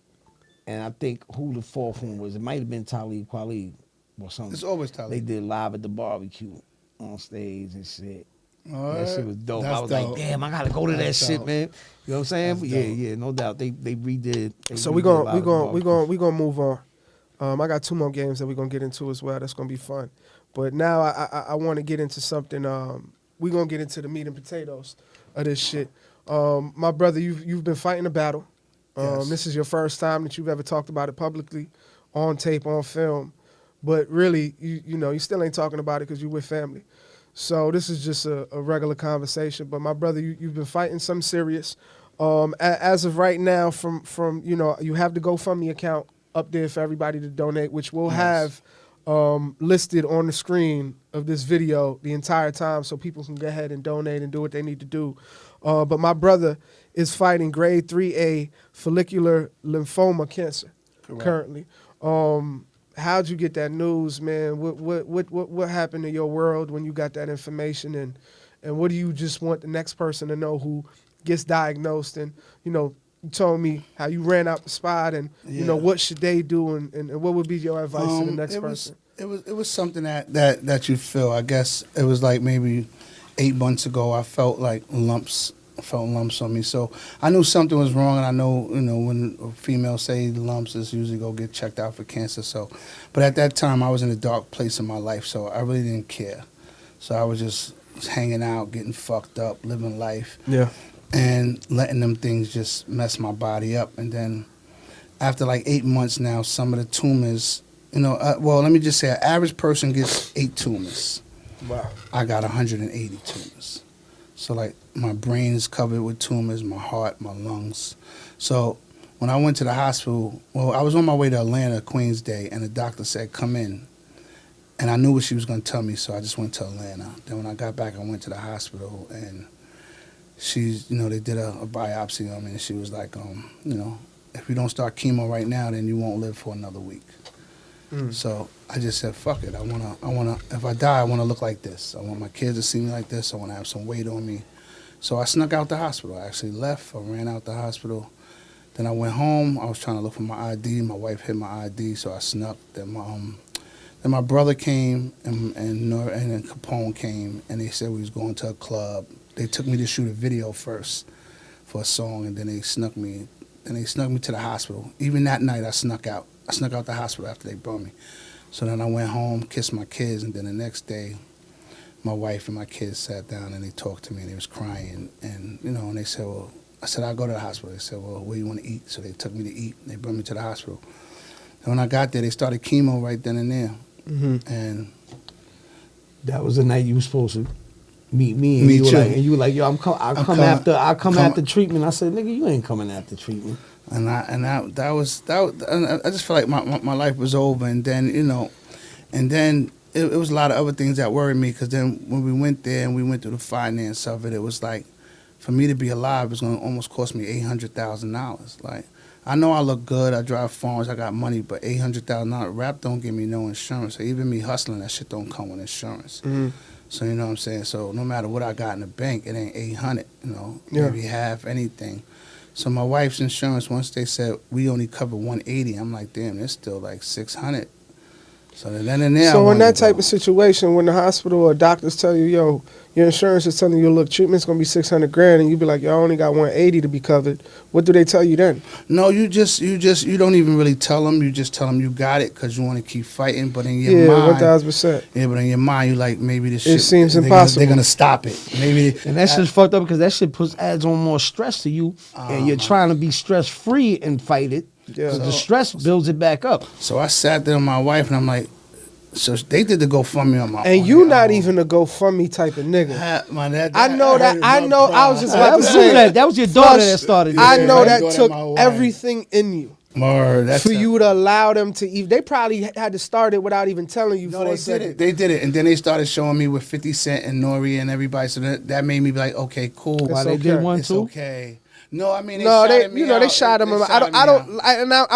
and I think who the fourth one was. It might have been Talib Kweli or something. It's always Talib. They did Live at the Barbecue on stage and shit. Right. That shit was dope. That's I was dope. like, damn, I gotta go to That's that shit, dope. man. You know what I'm saying? But That's yeah, no doubt. They redid. So we're gonna move on. I got 2 more games that we're gonna get into as well. That's gonna be fun. But now I want to get into something. We're gonna get into the meat and potatoes of this shit. My brother, you've been fighting a battle. Yes. This is your first time that you've ever talked about it publicly, on tape, on film. But really, you still ain't talking about it because you're with family. So this is just a regular conversation. But my brother, you've been fighting something serious. As of right now, from you have the GoFundMe account up there for everybody to donate, which we'll have listed on the screen of this video the entire time, so people can go ahead and donate and do what they need to do. But my brother is fighting grade 3A follicular lymphoma cancer currently. How'd you get that news, man? What happened in your world when you got that information, and what do you just want the next person to know who gets diagnosed? And you told me how you ran out the spot, and what should they do, and what would be your advice to the next person? It was something that you feel. I guess it was like maybe 8 months ago. I felt like lumps. I felt lumps on me, so I knew something was wrong. And I know, when a female say lumps, is usually go get checked out for cancer. So, but at that time, I was in a dark place in my life, so I really didn't care. So I was just hanging out, getting fucked up, living life, and letting them things just mess my body up. And then, after like 8 months now, some of the tumors, well, let me just say, an average person gets 8 tumors. Wow. I got 180 tumors. So, like, my brain is covered with tumors, my heart, my lungs. So, when I went to the hospital, I was on my way to Atlanta, Queens Day, and the doctor said, come in. And I knew what she was going to tell me, so I just went to Atlanta. Then when I got back, I went to the hospital, and they did a biopsy on me, and she was like, if you don't start chemo right now, then you won't live for another week. So I just said, fuck it. I wanna. If I die, I wanna look like this. I want my kids to see me like this. I wanna have some weight on me. So I snuck out the hospital. I actually left. I ran out the hospital. Then I went home. I was trying to look for my ID. My wife hid my ID, so I snuck. Then my brother came and then Capone came, and they said we was going to a club. They took me to shoot a video first for a song, and then they snuck me. And they snuck me to the hospital. Even that night, I snuck out. I snuck out the hospital after they brought me. So then I went home, kissed my kids, and then the next day, my wife and my kids sat down and they talked to me, and they was crying. And, and they said, well, I said, I'll go to the hospital. They said, well, where you want to eat? So they took me to eat, and they brought me to the hospital. And when I got there, they started chemo right then and there. And that was the night you were supposed to meet me, and Me you were too. like, I'll come after treatment. I said, nigga, you ain't coming after treatment. And I just felt like my life was over. And then it was a lot of other things that worried me, because then when we went there and we went through the finance of it, it was like, for me to be alive, it was going to almost cost me $800,000. Like, I know I look good. I drive farms. I got money, but $800,000 rap don't give me no insurance. So even me hustling, that shit don't come with insurance. Mhm. So you know what I'm saying. So no matter what I got in the bank, it ain't 800. You know, Yeah. maybe half anything. So my wife's insurance, once they said we only cover 180, I'm like, damn, it's still like 600. So then and there. I So in wanted that to go. type of situation, when the hospital or doctors tell you, yo, your insurance is telling you, look, treatment's gonna be 600 grand, and you be like, yo, I only got 180 to be covered. What do they tell you then? No, you don't even really tell them. You just tell them you got it because you want to keep fighting. But in your Yeah, mind, 1000%. yeah, but in your mind, you like maybe this shit. seems they're impossible. They're gonna stop it. Maybe. And that shit's fucked up because that shit adds on more stress to you, and you're trying to be stress free and fight it. Yeah. Because the stress builds it back up. So I sat there with my wife and I'm like, so they did the GoFundMe on my. And on you their not own. even a GoFundMe type of nigga. I know that. I know. I was just about That to was, say. that was your daughter Flush, that started it. I Yeah, know my that daughter took and my wife. everything in you for You you to allow them to even. They probably had to start it without even telling you No, for they a did second. it. They did it, and then they started showing me with 50 Cent and Nori and everybody. So that made me be like, okay, cool. It's Why they okay. did one It's too? okay. No, I mean, No, they, me they out. shot him. They I don't, shouted me I don't, out. and now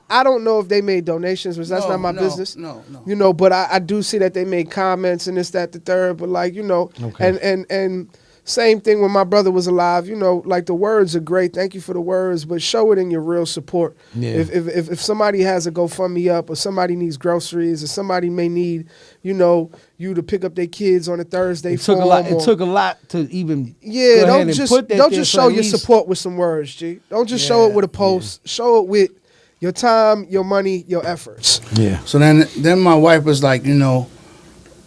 I don't know if they made donations, because that's No, not my no, business. no. You know, but I do see that they made comments and this, that, the third. But like, you know, Okay. and same thing when my brother was alive. You know, like the words are great. Thank you for the words, but show it in your real support. Yeah. If somebody has a GoFundMe up, or somebody needs groceries, or somebody may need, you know, you to pick up their kids on a Thursday. It took a lot. It took a lot to even. Yeah, go ahead don't and just put that don't there, just so show at your least- support with some words, G. Don't just show it with a post. Show it with your time, your money, your efforts. Yeah. So then my wife was like, you know,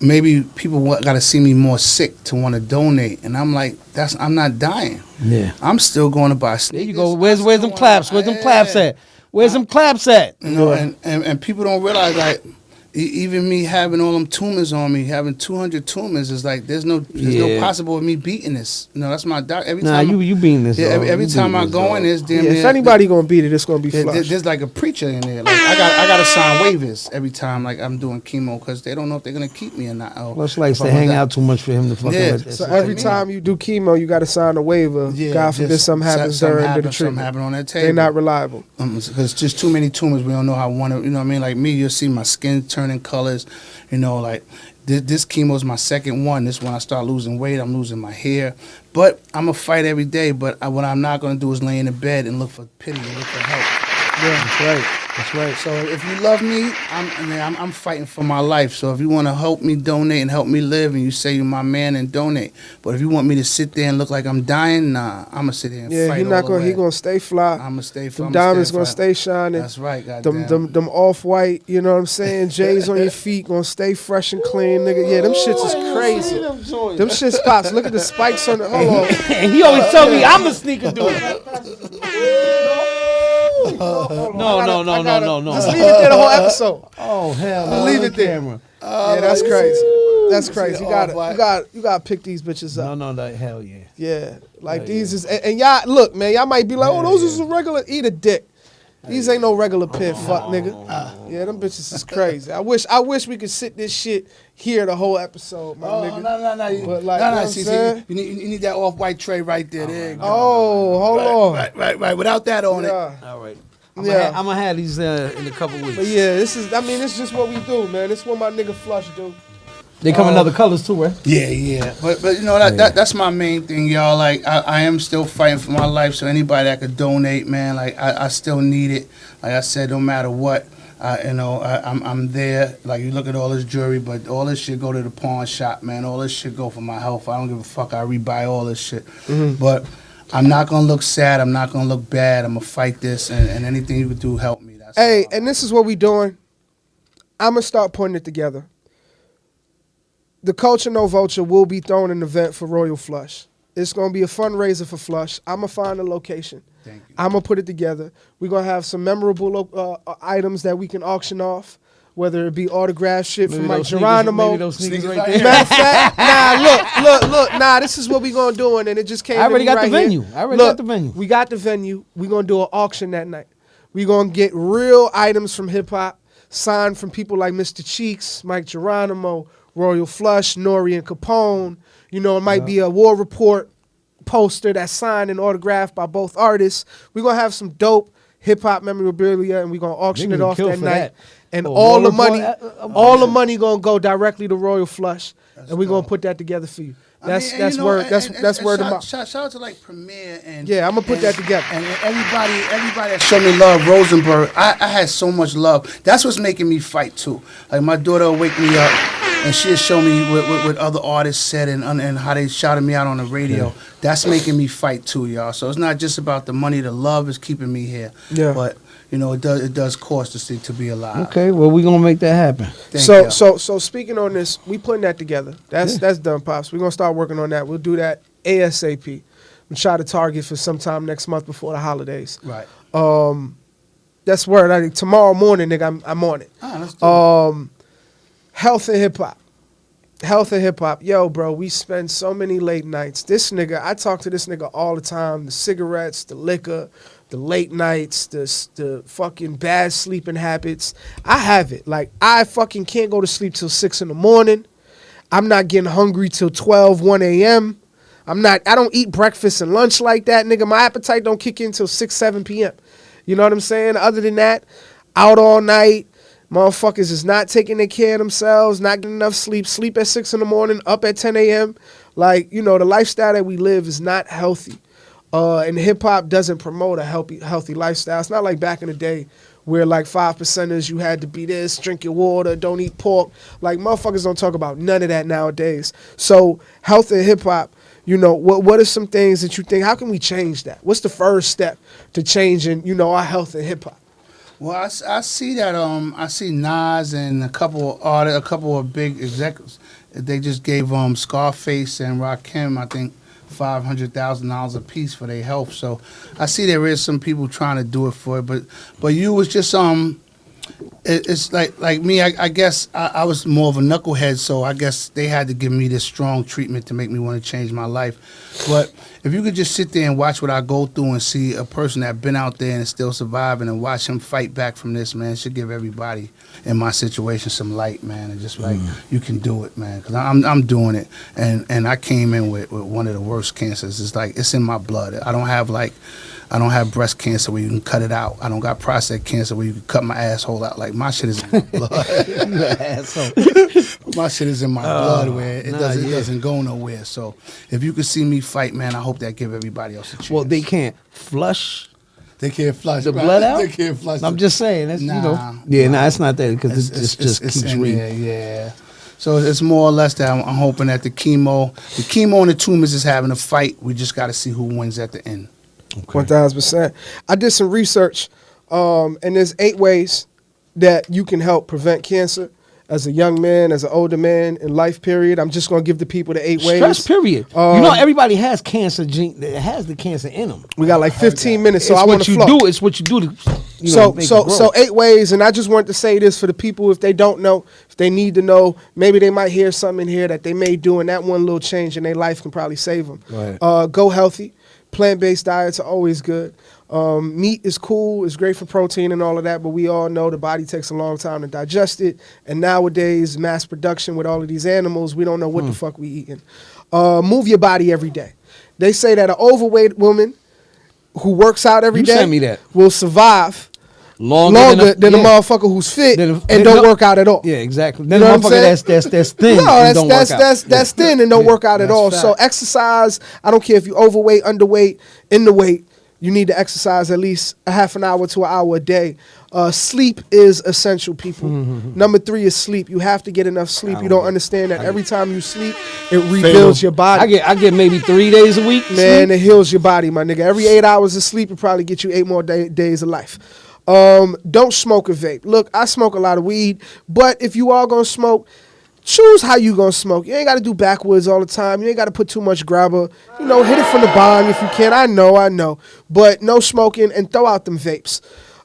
maybe people got to see me more sick to want to donate, and I'm like, I'm not dying. Yeah. I'm still going to buy There sneakers. you go. I'm Where's still them wanna- claps? Where's them claps Yeah. at? Where's them claps at? You know, and people don't realize, like, even me having all them tumors on me, having 200 tumors, is like there's no Yeah. possible of me beating this. You know, that's my doc. Every Nah, time you being this. yeah, dog. every You time being I this, go dog. in, there's damn Yeah, near, if anybody gonna beat it, it's gonna be Flush. there's like a preacher in there. Like I gotta sign waivers every time, like I'm doing chemo, because they don't know if they're gonna keep me or not. Or Plus likes if to I'm hang gonna out too much for him to fucking Yeah. let that So shit every take time you do chemo, you got to sign a waiver. Yeah, God forbid just something happens something during the happens, something treatment. happen on that table. They're not reliable. Because just too many tumors. We don't know how one. You know what I mean? Like me, you'll see my skin turning colors. You know, like this chemo is my second one. This one I start losing weight. I'm losing my hair. But I'm a fight every day. But what I'm not gonna do is lay in the bed and look for pity and look for help. Yeah, that's right. That's right. So if you love me, I'm fighting for my life. So if you want to help me donate and help me live, and you say you're my man, and donate. But if you want me to sit there and look like I'm dying, nah, I'm gonna sit here and Yeah, fight. he not all gonna. the He way. gonna stay fly. I'm gonna stay. Them diamonds gonna stay shining. That's right, goddamn. Them off white, you know what I'm saying? J's on your feet, gonna stay fresh and clean, nigga. Yeah, them shits is crazy. Them shits pops. Look at the spikes on the. Hold on. And he always tell me I'm a sneaker dude. No. Just leave it there the whole episode. Oh hell no. Leave it there. Camera. Yeah, that's crazy. That's crazy. You off gotta, white. you gotta pick these bitches up. No, hell yeah. Yeah, like these is, and y'all look, man. Y'all might be like, oh, those is a regular. Eat a dick. These ain't no regular pin, fuck nigga. Yeah, them bitches is crazy. I wish we could sit this shit here the whole episode, my nigga. No. But like, you know what I'm See, saying? you need that off-white tray right there. There you go. Oh, hold on. Right. Without that on it. Yeah. All right. Yeah. I'm gonna have these in a couple weeks. But yeah, this is. I mean, it's just what we do, man. It's what my nigga Flush do. They come in other colors too, right? Yeah. But you know that's my main thing, y'all. Like I am still fighting for my life. So anybody that could donate, man, like I still need it. Like I said, no matter what, I'm there. Like you look at all this jewelry, but all this shit go to the pawn shop, man. All this shit go for my health. I don't give a fuck. I rebuy all this shit. But I'm not gonna look sad. I'm not gonna look bad. I'm gonna fight this, and anything you could do, help me. That's Hey, all. and this is what we doing. I'm gonna start putting it together. The Culture No Vulture will be throwing an event for Royal Flush. It's gonna be a fundraiser for Flush. I'm gonna find a location. Thank you. I'm gonna put it together. We're gonna have some memorable items that we can auction off, whether it be autograph shit from Mike Geronimo. Maybe those sneakers Sneakers right right there. Matter of fact, look. Nah, this is what we gonna do, and it just came. I already to me got the right venue. here. I already Look, got the venue. We got the venue. We gonna do an auction that night. We gonna get real items from hip hop, signed from people like Mr. Cheeks, Mike Geronimo, Royal Flush, Nori and Capone. You know, it might be a War Report poster that's signed and autographed by both artists. We're gonna have some dope hip hop memorabilia, and we're gonna auction it off kill that for night. that. And Oh, all the Royal money, Flush, all the money gonna go directly to Royal Flush, and we're gonna dope. put that together for you. I That's mean, that's you know, word. That's and word of shout, mouth. shout out to like Premier and Yeah, I'm gonna put that together. And everybody that showed me love, Rosenberg. I had so much love. That's what's making me fight too. Like my daughter will wake me up, and she'll show me what other artists said and how they shouted me out on the radio. That's making me fight too, y'all. So it's not just about the money. The love is keeping me here. Yeah. But you know, it does cost to be alive. Okay, well, we're going to make that happen. Thank you. So speaking on this, we putting that together. That's done, pops. We're gonna start working on that. We'll do that ASAP. We try to target for sometime next month before the holidays. Right. That's word. Tomorrow morning, nigga, I'm on it. Let's do it. Health and hip hop. Health and hip hop. Yo, bro, we spend so many late nights. This nigga, I talk to this nigga all the time. The cigarettes, the liquor, the late nights, the fucking bad sleeping habits. I have it. Like, I fucking can't go to sleep till 6 in the morning. I'm not getting hungry till 12, 1 a.m. I don't eat breakfast and lunch like that, nigga. My appetite don't kick in till 6, 7 p.m. You know what I'm saying? Other than that, out all night. Motherfuckers is not taking their care of themselves, not getting enough sleep, sleep at 6 in the morning, up at 10 a.m. Like, you know, the lifestyle that we live is not healthy. And hip hop doesn't promote a healthy lifestyle. It's not like back in the day where like 5%ers, you had to be this, drink your water, don't eat pork. Like motherfuckers don't talk about none of that nowadays. So health and hip hop, you know, what are some things that you think, how can we change that? What's the first step to changing, you know, our health and hip hop? Well, I see that. I see Nas and a couple of big executives. They just gave Scarface and Rakim, I think, $500,000 a piece for their health. So I see there is some people trying to do it for it, but you was just it's like me. I guess I was more of a knucklehead, so I guess they had to give me this strong treatment to make me want to change my life. But if you could just sit there and watch what I go through and see a person that been out there and is still surviving and watch him fight back from this, man, it should give everybody in my situation some light, man, and just like you can do it, man, because I'm doing it, and I came in with one of the worst cancers. It's like it's in my blood. I don't have breast cancer where you can cut it out. I don't got prostate cancer where you can cut my asshole out. Like, my shit is in my blood. You an asshole. My shit is in my blood where it doesn't go nowhere. So if you could see me fight, man, I hope that give everybody else a chance. Well, they can't flush They can't flush the right? blood out. They can't flush. I'm just saying. That's, Nah, you know. Yeah, nah, it's not that because it just it's keeps in reading. there, yeah. So it's more or less that I'm hoping that the chemo and the tumors is having a fight. We just got to see who wins at the end. 1,000%. I did some research, and there's 8 ways that you can help prevent cancer as a young man, as an older man in life period. I'm just going to give the people the 8 ways. Stress period. You know, everybody has cancer gene that has the cancer in them. We got like 15 minutes, so It's I want what to you flow. do. It's what you do to, you know, make it grow. So 8 ways, and I just wanted to say this for the people if they don't know, if they need to know, maybe they might hear something in here that they may do, and that one little change in their life can probably save them. Right. Go healthy. Plant-based diets are always good. Meat is cool. It's great for protein and all of that, but we all know the body takes a long time to digest it. And nowadays, mass production with all of these animals, we don't know what the fuck we eating. Move your body every day. They say that an overweight woman who works out every You day sent me that. will survive Longer than a motherfucker who's fit Than and don't work out at all. Yeah, exactly. You Then know a what I'm motherfucker saying? that's thin. No, and don't work out. that's thin and don't work out at That's all. fact. So exercise. I don't care if you're overweight, underweight, in the weight. You need to exercise at least a half an hour to an hour a day. Sleep is essential, people. Number 3 is sleep. You have to get enough sleep. You don't understand that every time you sleep, it rebuilds your body. I get maybe 3 days a week. Man, it heals your body, my nigga. Every 8 hours of sleep will probably get you 8 more days of life. Don't smoke or vape. Look, I smoke a lot of weed, but if you are gonna smoke, choose how you gonna smoke. You ain't gotta do backwards all the time. You ain't gotta put too much grabber. You know, hit it from the bong if you can. I know. But no smoking and throw out them vapes.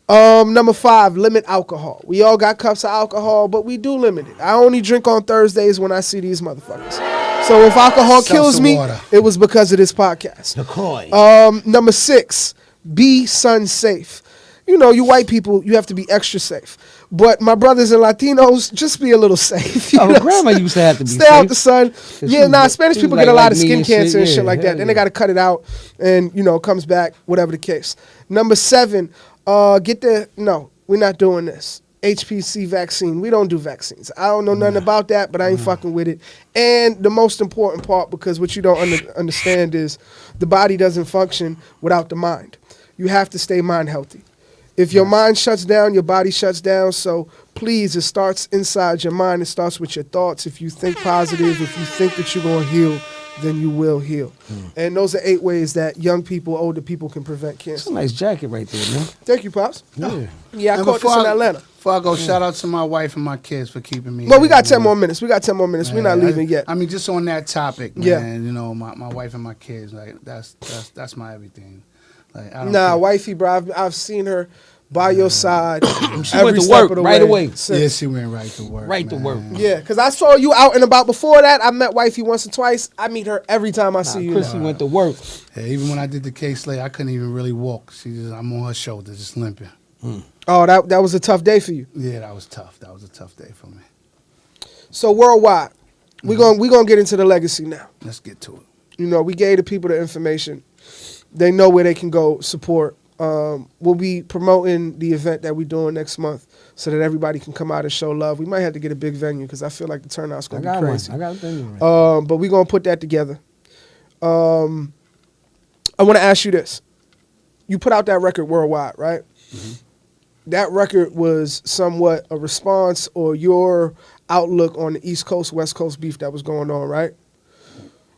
Number 5, limit alcohol. We all got cups of alcohol, but we do limit it. I only drink on Thursdays when I see these motherfuckers. So if alcohol kills Seltzer me, water. it was because of this podcast. Number 6, be sun safe. You know, you white people, you have to be extra safe. But my brothers and Latinos, just be a little safe. Grandma used to have to be Stay safe. out the sun. Yeah, Spanish she was people like get a lot of me skin and cancer and shit. shit like Yeah, that. Then they got to cut it out and, you know, it comes back, whatever the case. Number 7, No, we're not doing this. HPC vaccine. We don't do vaccines. I don't know nothing about that, but I ain't fucking with it. And the most important part, because what you don't understand is the body doesn't function without the mind. You have to stay mind healthy. If your mind shuts down, your body shuts down. So please, it starts inside your mind. It starts with your thoughts. If you think positive, if you think that you're going to heal, then you will heal. And those are 8 ways that young people, older people can prevent It's cancer. a nice jacket right there, man. Thank you, Pops. Yeah. Yeah, I And caught this in Atlanta. Before I go, shout out to my wife and my kids for keeping me. Well, we got 10 man. more minutes. We're not leaving yet. I mean, just on that topic, man. Yeah. You know, my wife and my kids, like that's my everything. Like I don't Nah, care. wifey, bro, I've seen her by your side. She every went to step work of the right way away. since. Yeah, she went right to work. Right to man. work. Yeah, because I saw you out and about before that. I met wifey once or twice. I meet her every time I see you. Chrissy now. went to work. Yeah, even when I did the case lay, I couldn't even really walk. I'm on her shoulder, just limping. Oh, that was a tough day for you. Yeah, that was tough. That was a tough day for me. So worldwide, we gonna get into the legacy now. Let's get to it. You know, we gave the people the information. They know where they can go support. We'll be promoting the event that we're doing next month so that everybody can come out and show love. We might have to get a big venue because I feel like the turnout's I going to got be one. crazy. I got a thing right. But we're going to put that together. I want to ask you this. You put out that record worldwide, right? Mm-hmm. That record was somewhat a response or your outlook on the East Coast, West Coast beef that was going on, right?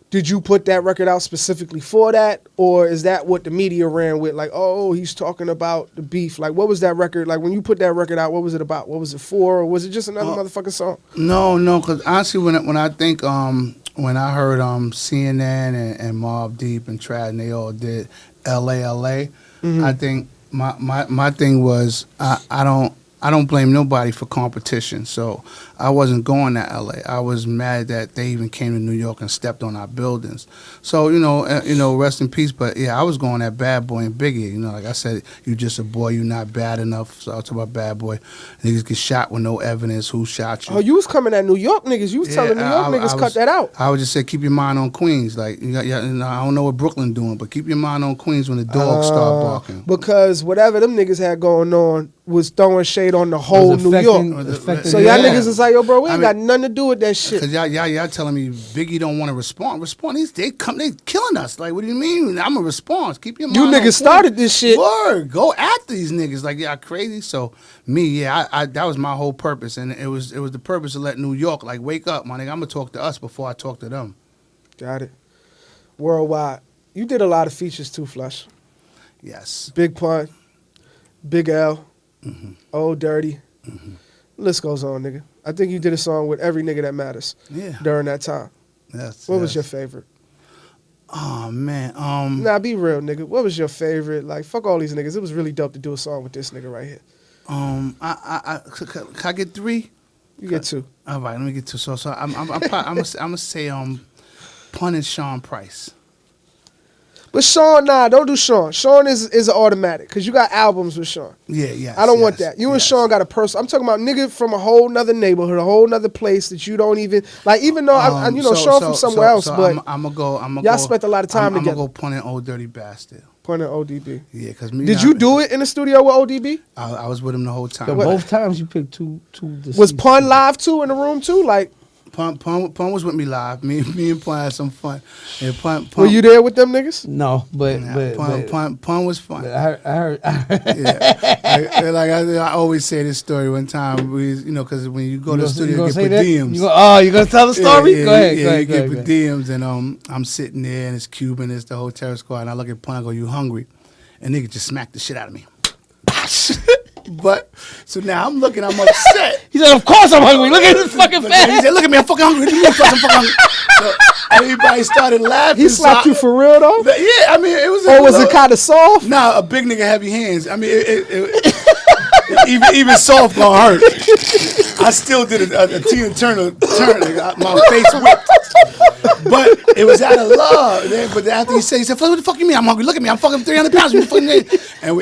Did you put that record out specifically for that? Or is that what the media ran with? Like, oh, he's talking about the beef. Like, what was that record? Like, when you put that record out, what was it about? What was it for? Or was it just another motherfucking song? No, because honestly, when I think when I heard CNN and Mobb Deep and Trad and they all did LA, I think my thing was I don't blame nobody for competition. So I wasn't going to LA. I was mad that they even came to New York and stepped on our buildings. So you know, rest in peace. But yeah, I was going at Bad Boy and Biggie. You know, like I said, you just a boy. You not bad enough. So I was talking about Bad Boy. Niggas get shot with no evidence. Who shot you? Oh, you was coming at New York niggas. You was telling New York niggas cut that out. I would just say keep your mind on Queens. Like you know, I don't know what Brooklyn doing, but keep your mind on Queens when the dogs start barking. Because whatever them niggas had going on was throwing shade on the whole New York. So y'all niggas is like, yo, bro, we ain't got nothing to do with that shit. Cause y'all telling me Biggie don't want to respond. They killing us. Like, what do you mean? I'm a response. Keep your mind. You on niggas started this shit. Word, go after these niggas. Like y'all crazy. So me, I that was my whole purpose, and it was the purpose to let New York like wake up, my nigga. I'm gonna talk to us before I talk to them. Got it. Worldwide. You did a lot of features too, Flush. Yes. Big Pun, Big L, Old Dirty. List goes on, nigga. I think you did a song with every nigga that matters. Yeah. During that time. Yes. What was your favorite? Oh man. Nah, be real, nigga. What was your favorite? Like, fuck all these niggas. It was really dope to do a song with this nigga right here. Can I get 3? You get 2. All right, let me get 2. So I'm gonna say Pun and Sean Price. But Sean, nah, don't do Sean. Sean is an automatic because you got albums with Sean. Yeah. I don't want that. You and Sean got a person. I'm talking about nigga from a whole nother neighborhood, a whole nother place that you don't even like. Even though Sean from somewhere else, but I'm gonna go. Y'all spent a lot of time together. I'm gonna go Pun and Old Dirty Bastard. Pun and ODB. Yeah, because Did you do it in the studio with ODB? I was with him the whole time. So both times you picked two. Was Pun live too in the room too? Like. Pun was with me live. Me and Pun had some fun. And Pun Were you there with them niggas? No, but Pun was fun. I heard. Yeah, I always say this story. One time because when you go to the studio, you get per diems. You gonna tell the story? Yeah, go ahead. You get per diems, and I'm sitting there, and it's Cuban, it's the whole terror squad, and I look at Pun, I go, "You hungry?" And nigga just smacked the shit out of me. But so now I'm looking, I'm upset. He said, "Of course I'm hungry. Look at his fucking face." He said, "Look at me, I'm fucking hungry. What do you mean, I'm fucking hungry?" So everybody started laughing. He slapped you for real though? Yeah, I mean, it was. Or was it kind of soft? Nah, a big nigga heavy hands. I mean, even soft gonna hurt. I still did a Tina Turner turn. My face whipped. But it was out of love. But after he said, "What the fuck you mean? I'm hungry. Look at me. I'm fucking 300 pounds. And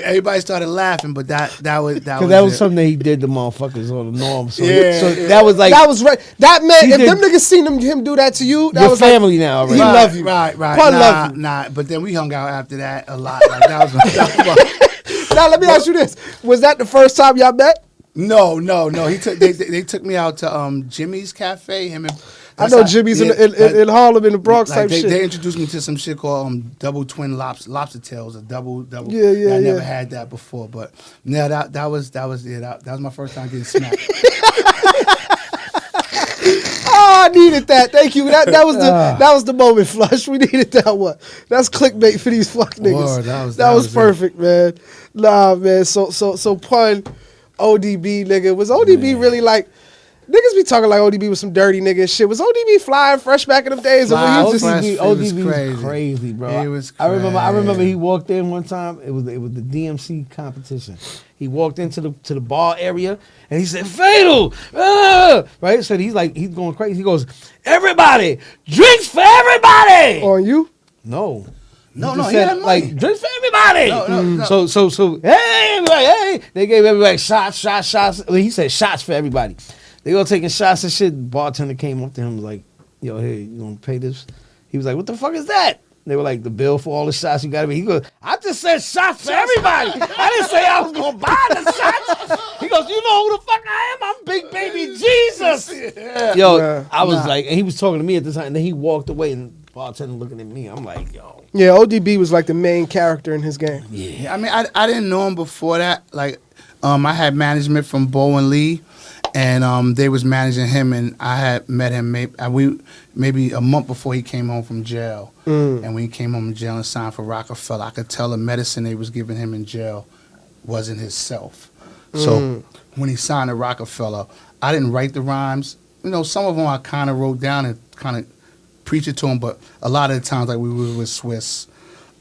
everybody started laughing. But that was something that he did to motherfuckers on the norm. So, yeah. That was like that was right. That meant if them niggas seen him do that to you, that your was family like, now already. He love you. Right. Pun love you. Nah. But then we hung out after that a lot. Like that was Now let me ask you this: was that the first time y'all met? No. They took me out to Jimmy's Cafe. Him and I know Jimmy's in Harlem in the Bronx like type they, shit. They introduced me to some shit called double twin lobster tails, a double. Yeah. I never had that before, but yeah, that was my first time getting smacked. Oh, I needed that. Thank you. That was the moment, Flush. We needed that one. That's clickbait for these fuck niggas. Word, that was perfect, man. Nah, man. So pun ODB, nigga. Was ODB really like? Niggas be talking like ODB was some dirty nigga and shit. Was ODB flying fresh back in them days? ODB was crazy, bro. It was crazy. I remember he walked in one time. It was the DMC competition. He walked into the bar area and he said, "Fatal!" Right? So he's going crazy. He goes, "Everybody, drinks for everybody!" On you? No. He said, had money. like, drinks for everybody. No. So hey, everybody, hey. They gave everybody shots. Well, he said shots for everybody. They all taking shots and shit. Bartender came up to him and was like, "Yo, hey, you gonna pay this?" He was like, "What the fuck is that?" They were like, "The bill for all the shots you got to be." He goes, "I just said shots for everybody. I didn't say I was gonna buy the shots." He goes, "You know who the fuck I am? I'm Big Baby Jesus." Yo, Yeah. I was like, and he was talking to me at the time, and then he walked away, and bartender looking at me. I'm like, yo. Yeah, ODB was like the main character in his game. Yeah, I mean, I didn't know him before that. Like, I had management from Bo and Lee. And they was managing him, and I had met him maybe a month before he came home from jail. And when he came home from jail and signed for Rockefeller, I could tell the medicine they was giving him in jail wasn't his self. So when he signed to Rockefeller, I didn't write the rhymes. You know, some of them I kind of wrote down and kind of preach it to him, but a lot of the times, like we were with Swiss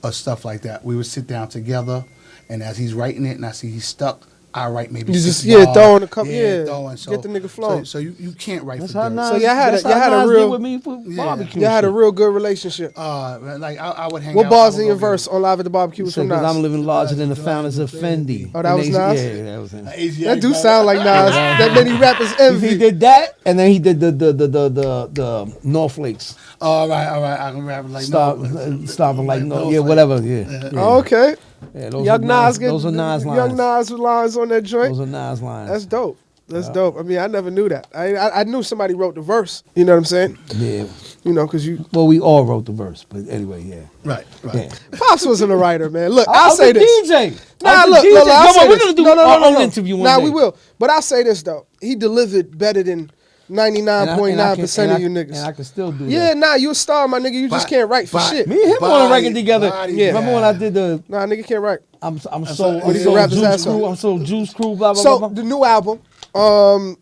or stuff like that, we would sit down together, and as he's writing it and I see he's stuck, I write maybe You 6 just bars. throwing a couple, throwing. So, get the nigga flowing. So you can't write That's for how dirt. Nas, So y'all had a Nas real- did with me for barbecue. Y'all had a shit. real good relationship. Like I would hang out. What bars I would in your go verse on Live at the Barbecue was Said, from 'cause Nas? I'm living larger than the founders of Fendi. Oh, that And was they- Nas? Yeah, that was him. That do sound like Nas. That many rappers envy. He did that, and then he did the North Flakes. All right. I can rap like Stomping like no, yeah, whatever, yeah. Oh, okay. Yeah, those Young are Nas get those are Nas lines. Young Nas lines on that joint. Those are Nas lines. That's dope. That's dope. I mean, I never knew that. I knew somebody wrote the verse. You know what I'm saying? Yeah. You know, because you Well, we all wrote the verse, but anyway, yeah. Right. Yeah. Pops wasn't a writer, man. Look, I I'll was say the this. DJ. Nah, I was look, the DJ. I'll Come say on, we're this. gonna do No. our own interview one day. We will. But I'll say this though. He delivered better than 99.9% of you niggas. And I can still do Yeah, that. nah, you a star, my nigga. You just can't write for shit. Me and him on a record together. body, Remember when I did the Nah, nigga can't write. I'm But so he can rap his Juice ass Crew. off. I'm so Juice Crew. Blah blah So blah. the new album, the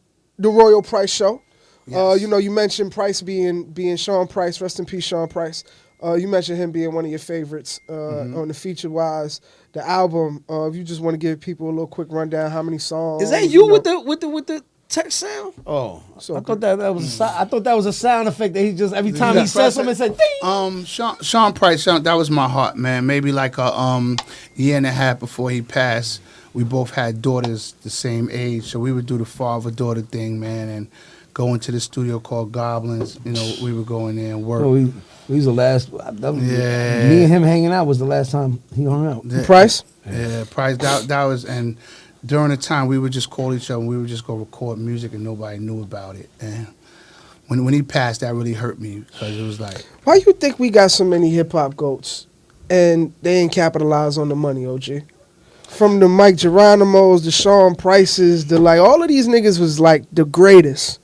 Royal Price Show. Yes. You know, you mentioned Price being Sean Price. Rest in peace, Sean Price. You mentioned him being one of your favorites on the feature wise. The album. If you just want to give people a little quick rundown, how many songs? Is that you know? with the text sound? Oh, So I thought that was I thought that was a sound effect that he just every time he said something, it said ding. Sean Price, that was my heart, man. Maybe like a year and a half before he passed, we both had daughters the same age, so we would do the father-daughter thing, man, and go into the studio called Goblins. You know, we would go in there and work. Oh, he was the last. Yeah. Me and him hanging out was the last time he hung out. Price? Yeah, Price. That was, and during the time we would just call each other and we would just go record music and nobody knew about it. And when he passed, that really hurt me because it was like, Why you think we got so many hip hop goats and they ain't capitalize on the money, OG? From the Mike Geronimos, the Sean Prices, all of these niggas was like the greatest.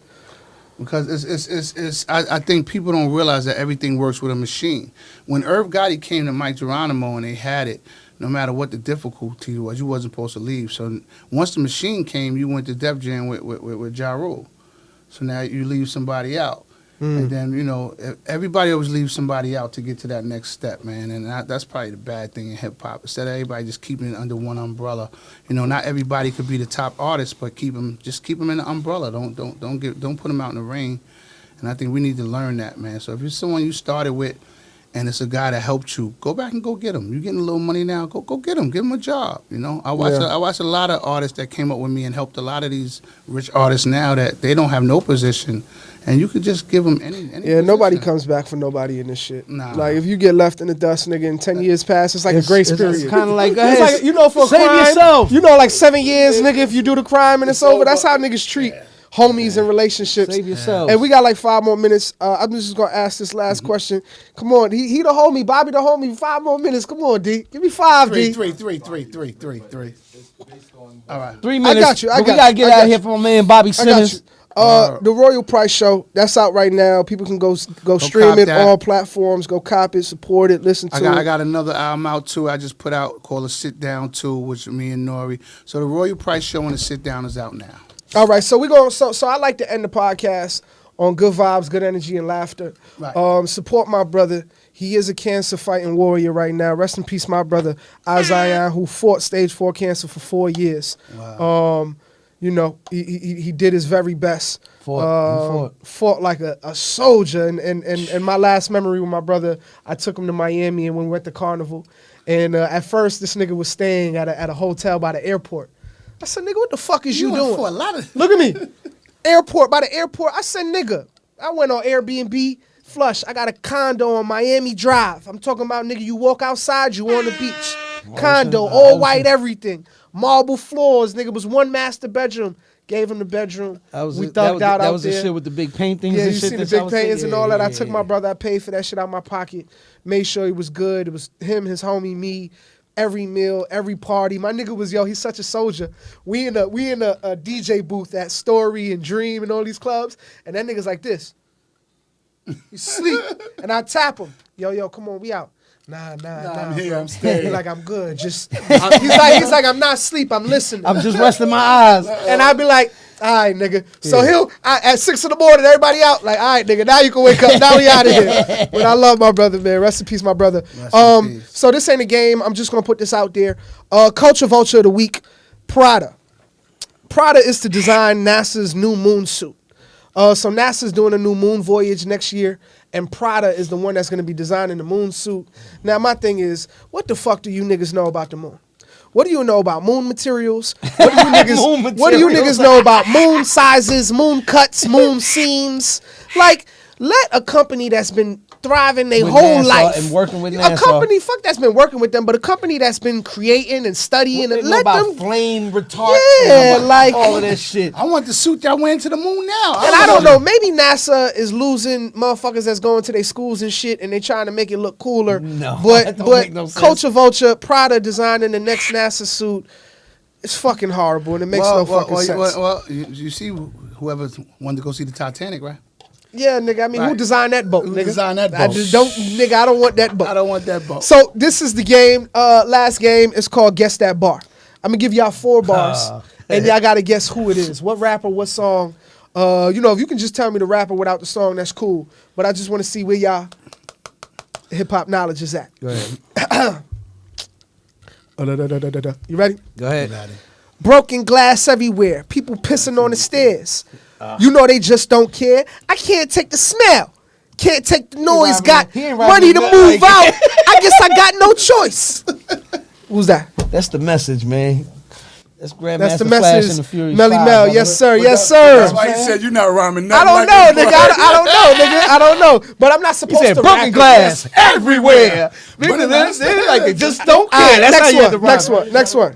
because I think people don't realize that everything works with a machine. When Irv Gotti came to Mike Geronimo and they had it, no matter what the difficulty was, you wasn't supposed to leave. So once the machine came, you went to Def Jam with Ja Rule. So now you leave somebody out. And then, you know, everybody always leaves somebody out to get to that next step, man. And that's probably the bad thing in hip-hop. Instead of everybody just keeping it under one umbrella. You know, not everybody could be the top artist, but keep them in the umbrella. Don't put them out in the rain. And I think we need to learn that, man. So if you're someone you started with and it's a guy that helped you, go back and go get him. You getting a little money now, go get him. Give him a job. You know, I watch a lot of artists that came up with me and helped a lot of these rich artists now that they don't have no position, and you could just give them any position. Nobody comes back for nobody in this shit. Nah. Like if you get left in the dust, nigga, and 10 years pass, it's like a grace period. It's kind of like, It's like, you know, for a save crime, yourself. you know, like 7 years, nigga, if you do the crime and it's over. That's how niggas treat homies and relationships. Save yourself. And we got like 5 more minutes. I'm just gonna ask this last question. Come on, he the homie, Bobby the homie. 5 more minutes. Come on, D. Give me 5, D. Three. All right. 3 minutes. I got you. We gotta get out of here from my man Bobby I got Simmons. you. The Royal Price Show, that's out right now. People can go stream cop it that. on all platforms. Go cop it, support it, listen to it. I got another album out too. I just put out called A Sit Down 2, which me and Nori. So the Royal Price Show and The Sit Down is out now. All right, so we going. So I like to end the podcast on good vibes, good energy, and laughter. Right. Support my brother. He is a cancer fighting warrior right now. Rest in peace, my brother Isaiah, who fought stage 4 cancer for 4 years. Wow. You know, he did his very best. Fought like a soldier. And my last memory with my brother, I took him to Miami and when we went to Carnival. And at first, this nigga was staying at a hotel by the airport. I said, nigga, what the fuck is you doing? For a lot of Look at me. By the airport. I said, nigga, I went on Airbnb, flush. I got a condo on Miami Drive. I'm talking about, nigga, you walk outside, you on the beach. Condo, all white, everything. Marble floors, nigga, was 1 master bedroom. Gave him the bedroom. We thugged out that out was there. the shit with the big paintings Yeah, and you shit. see the that's big paintings and all that. I took my yeah. brother. I paid for that shit out of my pocket. Made sure he was good. It was him, his homie, me. Every meal, every party. My nigga was, he's such a soldier. We in a DJ booth at Story and Dream and all these clubs, and that nigga's like this. He sleep, and I tap him. Yo, come on, we out. Nah. I'm here, I'm staying. Like, I'm good. Just he's like, I'm not asleep, I'm listening. I'm just resting my eyes. And I'd be like, all right, nigga. So at 6 in the morning, everybody out. Like, all right, nigga, now you can wake up. Now we out of here. But I love my brother, man. Rest in peace, my brother. Rest in peace. So this ain't a game. I'm just going to put this out there. Culture Vulture of the Week, Prada. Prada is to design NASA's new moon suit. So NASA's doing a new moon voyage next year, and Prada is the one that's going to be designing the moon suit. Now, my thing is, what the fuck do you niggas know about the moon? What do you know about moon materials? What do you niggas know about moon sizes, moon cuts, moon seams? Like, let a company that's been thriving their With whole NASA life and working with a NASA. company, fuck that's been working with them, but a company that's been creating and studying They and know let about them. flame retardant. Yeah, like all of that shit. I want the suit y'all wearing to the moon now. And I don't know, maybe NASA is losing motherfuckers that's going to their schools and shit, and they trying to make it look cooler. No, but that don't make no sense. Culture Vulture, Prada designing the next NASA suit, it's fucking horrible, and it makes no fucking sense. Well, you see, whoever wanted to go see the Titanic, right? Yeah, nigga. I mean, who Right. designed that boat? Who nigga? designed that I boat? just don't, nigga. I don't want that boat. I don't want that boat. So this is the game. Last game is called Guess That Bar. I'm gonna give y'all 4 bars, and y'all gotta guess who it is. What rapper? What song? You know, if you can just tell me the rapper without the song, that's cool. But I just want to see where y'all hip hop knowledge is at. Go ahead. You ready? Go ahead. Broken glass everywhere. People pissing on the stairs. You know they just don't care. I can't take the smell. Can't take the noise. Got He ain't money rapping to nothing move like out. I guess I got no choice. Who's that? That's the message, man. That's Grandmaster That's the Flash message. and the Furious Melly 5, Mel. brother. Yes, sir. Yes, sir. That's why he said you're not rhyming I nothing. don't like know, that, nigga. boy. I don't know, nigga. I don't know. But I'm not He supposed said to broken rap glass it. everywhere. People that's- they're like they just don't All care. right, That's how you have to next rhyme. one.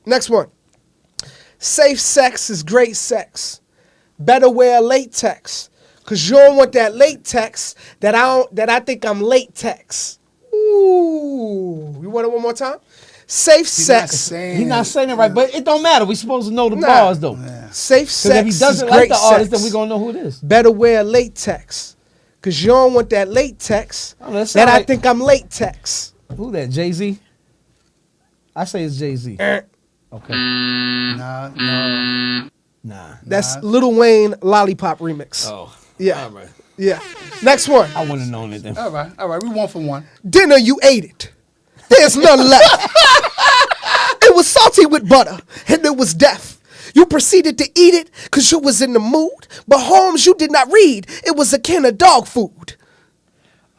Next one. Safe sex is great sex. Better wear latex. Cause you don't want that latex that I think I'm latex. Ooh. You want it one more time? Safe sex. He's not saying it right, but it don't matter. We supposed to know the Nah. bars though. Safe Because sex if he doesn't is like great the artist, sex. then we gonna know who it is. Better wear latex. Cause you don't want that latex Oh, that that sound I like- think I'm latex. Who that? Jay-Z? I say it's Jay-Z. Okay. Nah. That's Lil Wayne Lollipop remix. Oh. Yeah. All right. Yeah. Next one. I wouldn't have known it then. All right. We 1 for 1. Dinner, you ate it. There's none left. It was salty with butter, and it was death. You proceeded to eat it because you was in the mood, but Holmes, you did not read. It was a can of dog food.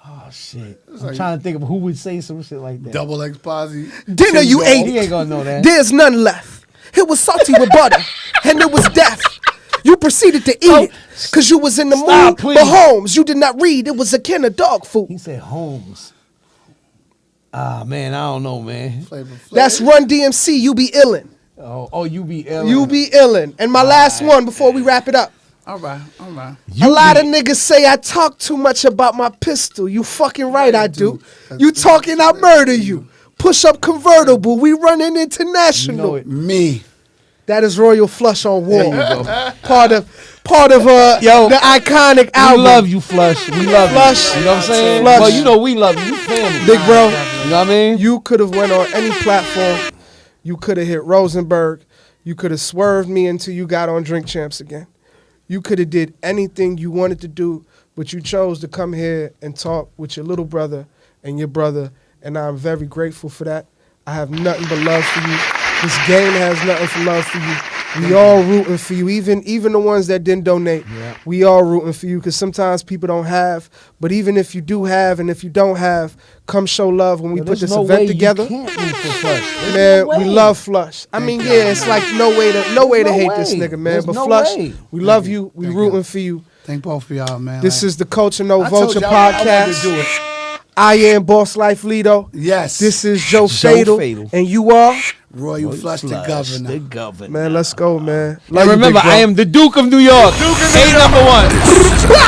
Oh shit. I'm trying to think of who would say some shit like that. Double X Posse. Dinner you ate He it. ain't gonna know that. There's none left. It was salty with butter, and it was death. You proceeded to eat it, cause you was in the Stop, mood. please. But Holmes, you did not read. It was a can of dog food. He said Holmes. Ah, man, I don't know, man. Flavor Flav. That's Run DMC. You be illin'. Oh, you be ill. You be illin'. And my last one before we wrap it up. All right, all right. A lot of niggas say I talk too much about my pistol. You fucking right, I do. You talking, I murder you. Push up convertible. We running international. You know it. Me. That is Royal Flush on War. There you go. Part of the iconic We album. love you, Flush. We love Flush. you. You know what I'm saying? Flush. Well, you know we love you. You family. Big bro. You know what I mean? You could have went on any platform. You could have hit Rosenberg. You could have swerved me until you got on Drink Champs again. You could have did anything you wanted to do, but you chose to come here and talk with your little brother and your brother, and I'm very grateful for that. I have nothing but love for you. This game has nothing but love for you. We all rooting for you, even the ones that didn't donate. Yeah. We all rooting for you because sometimes people don't have. But even if you do have and if you don't have, come show love when we put this event together. You can't root for Flush. There's Man, no way. we love Flush. I mean, yeah, it's like no way to no hate this way. nigga, man. There's But no Flush, way. we love you. We Thank rooting you. for you. Thank both of y'all, man. This is the Culture No I told Vulture y'all I wanted to podcast. do it. I am Boss Life Lito. Yes. This is Joe Joe Fatal, Fatal. and you are. Royal Flush the Governor. The governor. Man, let's go, man. Love And you, big remember, bro. I am the Duke of New York. A number one.